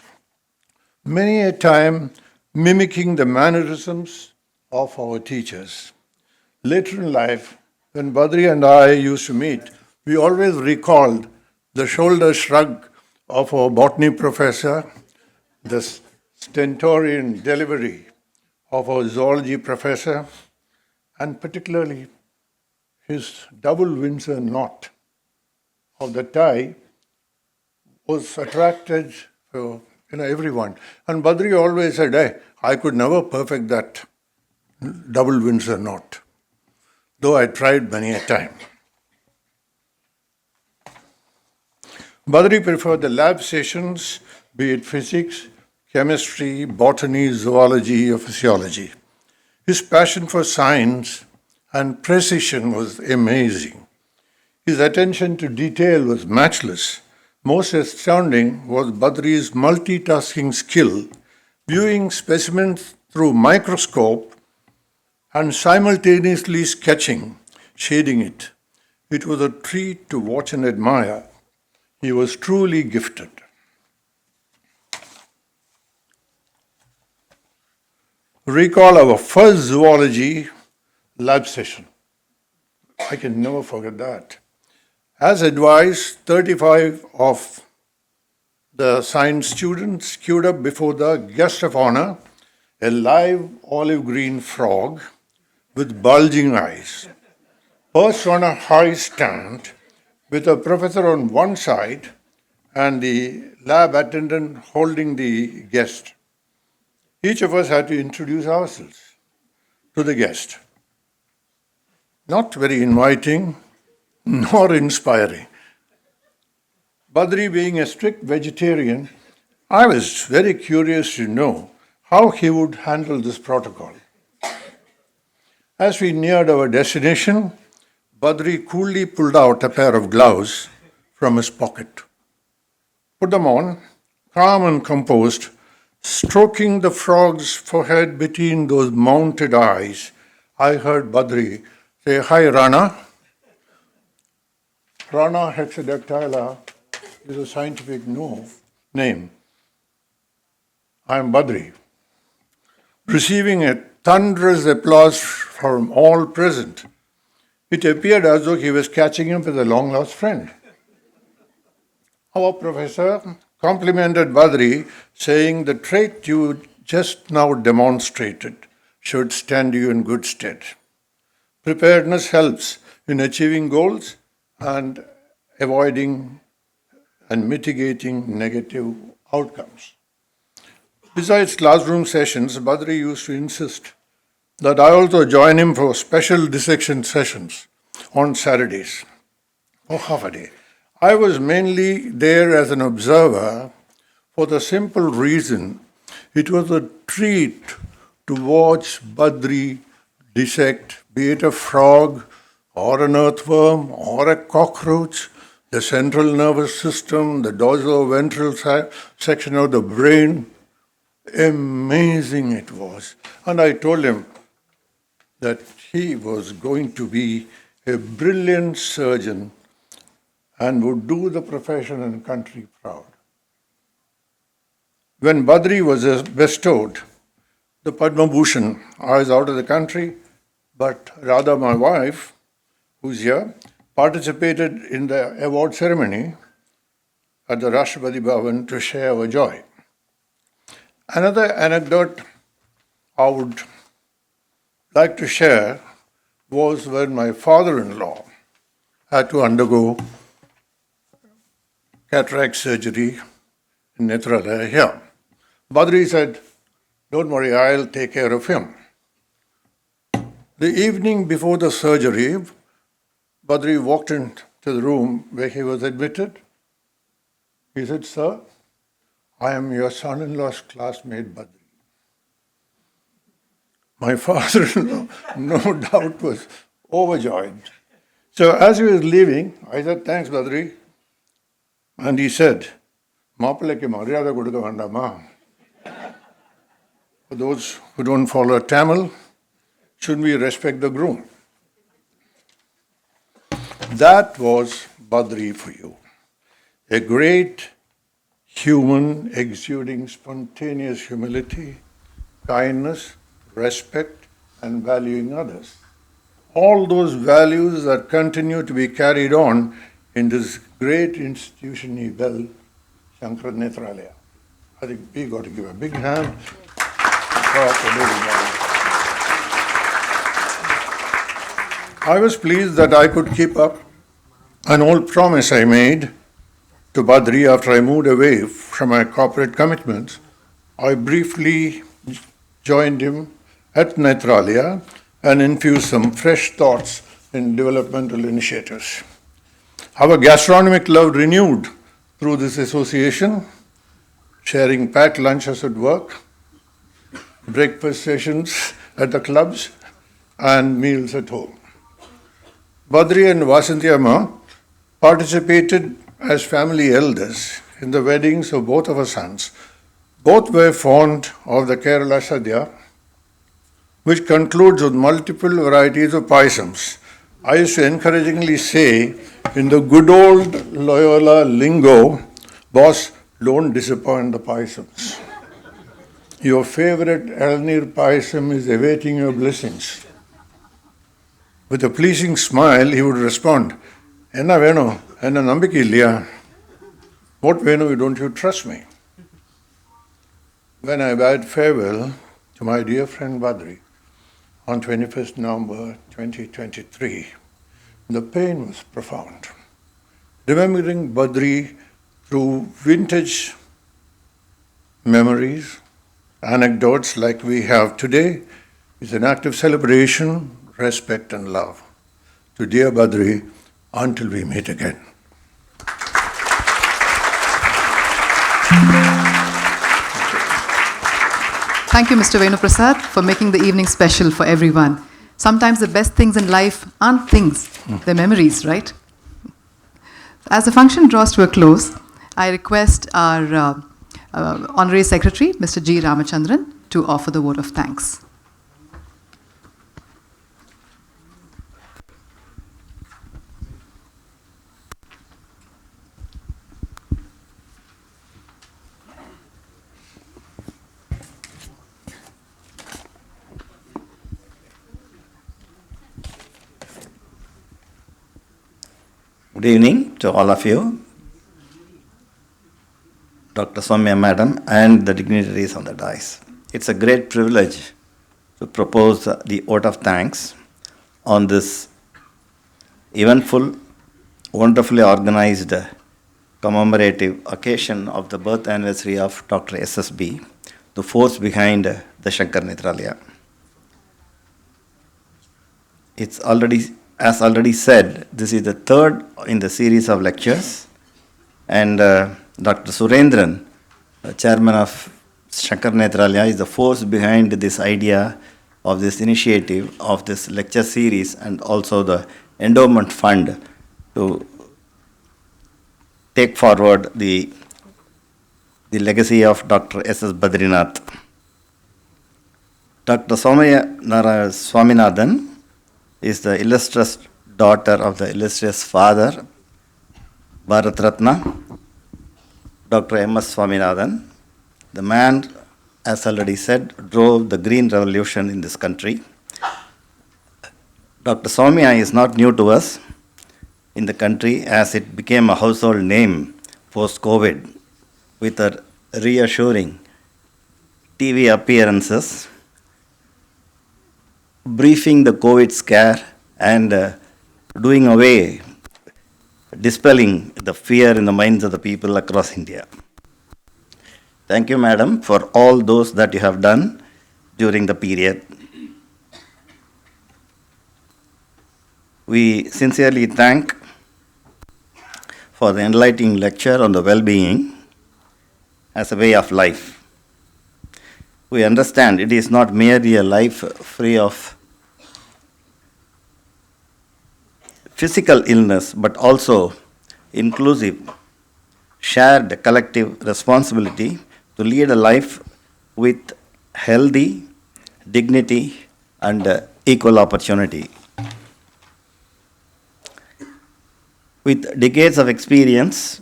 many a time mimicking the mannerisms of our teachers. Later in life, when Badri and I used to meet, we always recalled the shoulder shrug of our botany professor, the stentorian delivery of our zoology professor, and particularly his double Windsor knot of the tie was attracted to everyone. And Badri always said, hey, I could never perfect that double Windsor knot, though I tried many a time. Badri preferred the lab sessions, be it physics, chemistry, botany, zoology, or physiology. His passion for science and precision was amazing. His attention to detail was matchless. Most astounding was Badri's multitasking skill, viewing specimens through microscope and simultaneously sketching, shading it. It was a treat to watch and admire. He was truly gifted. Recall our first zoology lab session. I can never forget that. As advised, 35 of the science students queued up before the guest of honor, a live olive green frog with bulging eyes, perched on a high stand with a professor on one side and the lab attendant holding the guest. Each of us had to introduce ourselves to the guest. Not very inviting, nor inspiring. Badri being a strict vegetarian, I was very curious to know how he would handle this protocol. As we neared our destination, Badri coolly pulled out a pair of gloves from his pocket, put them on, calm and composed, stroking the frog's forehead between those mounted eyes. I heard Badri say, "Hi, Rana." Rana hexadactyla is a scientific name. I am Badri. Receiving a thunderous applause from all present, it appeared as though he was catching him with a long-lost friend. Our professor complimented Badri, saying the trait you just now demonstrated should stand you in good stead. Preparedness helps in achieving goals and avoiding and mitigating negative outcomes. Besides classroom sessions, Badri used to insist that I also join him for special dissection sessions on Saturdays for half a day. I was mainly there as an observer for the simple reason it was a treat to watch Badri dissect, be it a frog or an earthworm or a cockroach, the central nervous system, the dorsoventral section of the brain. Amazing it was. And I told him that he was going to be a brilliant surgeon and would do the profession and country proud. When Badri was bestowed the Padma Bhushan, I was out of the country, but Radha, my wife, who's here, participated in the award ceremony, at the Rashtrapati Bhavan to share our joy. Another anecdote I would like to share was when my father-in-law had to undergo cataract surgery in Nethralaya here. Badri said, "Don't worry, I'll take care of him." The evening before the surgery, Badri walked into the room where he was admitted. He said, "Sir, I am your son-in-law's classmate, Badri." My father-in-law, no doubt, was overjoyed. So as he was leaving, I said, "Thanks, Badri." And he said, "Maapalekku maryada kodukka vendama." For those who don't follow Tamil, should we respect the groom? That was Badri for you. A great human exuding spontaneous humility, kindness, respect, and valuing others. All those values that continue to be carried on in this great institution he built, Shankar Nethralaya. I think we got to give a big hand for building that. I was pleased that I could keep up an old promise I made to Badri after I moved away from my corporate commitments. I briefly joined him at Nethralaya and infused some fresh thoughts in developmental initiatives. Our gastronomic love renewed through this association, sharing packed lunches at work, breakfast sessions at the clubs, and meals at home. Badri and Vasanthi Amma participated as family elders in the weddings of both of our sons. Both were fond of the Kerala Sadhya, which concludes with multiple varieties of paisams. I used to encouragingly say, in the good old Loyola lingo, "Boss, don't disappoint the paisams. Your favorite Elnir paisam is awaiting your blessings." With a pleasing smile, he would respond, "Enna veno, enna nambikki illaya? What veno, don't you trust me?" When I bade farewell to my dear friend Badri on 21st November 2023, the pain was profound. Remembering Badri through vintage memories, anecdotes like we have today is an act of celebration, respect, and love. To dear Badri, until we meet again. Thank you, Mr. Venu Prasad, for making the evening special for everyone. Sometimes the best things in life aren't things, they're memories, right? As the function draws to a close, I request our Honorary Secretary, Mr. G. Ramachandran, to offer the vote of thanks. Good evening to all of you, Dr. Soumya Madam, and the dignitaries on the dais. It's a great privilege to propose the vote of thanks on this eventful, wonderfully organized commemorative occasion of the birth anniversary of Dr. SSB, the force behind the Shankar Nethralaya. It's already, as already said, this is the third in the series of lectures, and Dr. Surendran, chairman of Shankar Nethralaya, is the force behind this idea of this initiative of this lecture series and also the endowment fund to take forward the legacy of Dr. S.S. Badrinath. Dr. Soumya Swaminathan is the illustrious daughter of the illustrious father, Bharat Ratna, Dr. M.S. Swaminathan. The man, as already said, drove the green revolution in this country. Dr. Soumya is not new to us in the country, as it became a household name post COVID with her reassuring TV appearances, briefing the COVID scare, and doing away, dispelling the fear in the minds of the people across India. Thank you, Madam, for all those that you have done during the period. We sincerely thank for the enlightening lecture on the well-being as a way of life. We understand it is not merely a life free of physical illness, but also inclusive, shared collective responsibility to lead a life with healthy, dignity, and equal opportunity. With decades of experience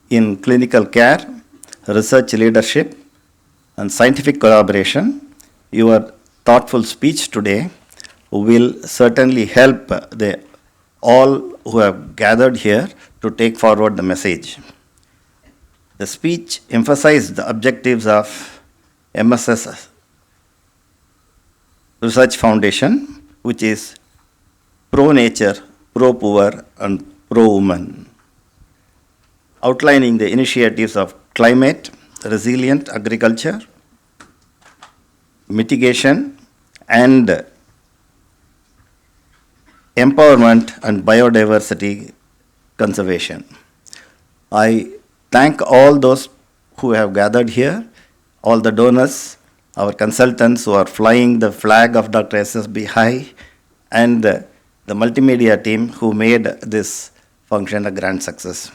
in clinical care, research leadership, and scientific collaboration, your thoughtful speech today will certainly help all who have gathered here to take forward the message. The speech emphasized the objectives of MSS Research Foundation, which is pro-nature, pro-poor, and pro-woman, outlining the initiatives of climate, resilient agriculture, mitigation, and empowerment and biodiversity conservation. I thank all those who have gathered here, all the donors, our consultants who are flying the flag of Dr. SSB high, and the multimedia team who made this function a grand success.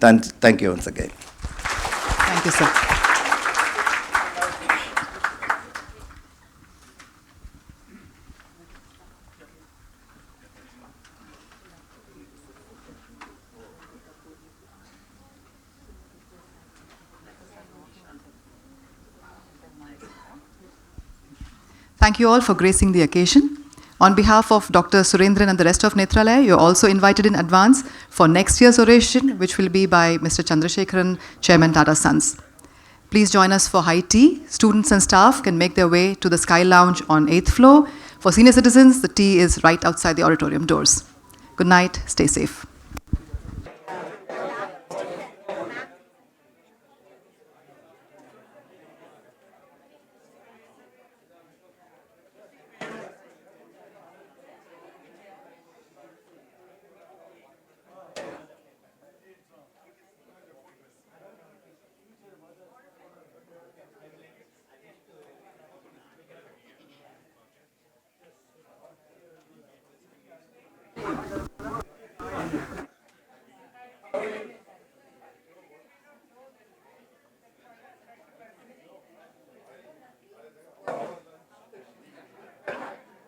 Thank you once again. Thank you, sir. Thank you all for gracing the occasion. On behalf of Dr. Surendran and the rest of Nethralaya, you're also invited in advance for next year's oration, which will be by Mr. Chandrasekharan, Chairman Tata Sons. Please join us for high tea. Students and staff can make their way to the Sky Lounge on 8th floor. For senior citizens, the tea is right outside the auditorium doors. Good night. Stay safe.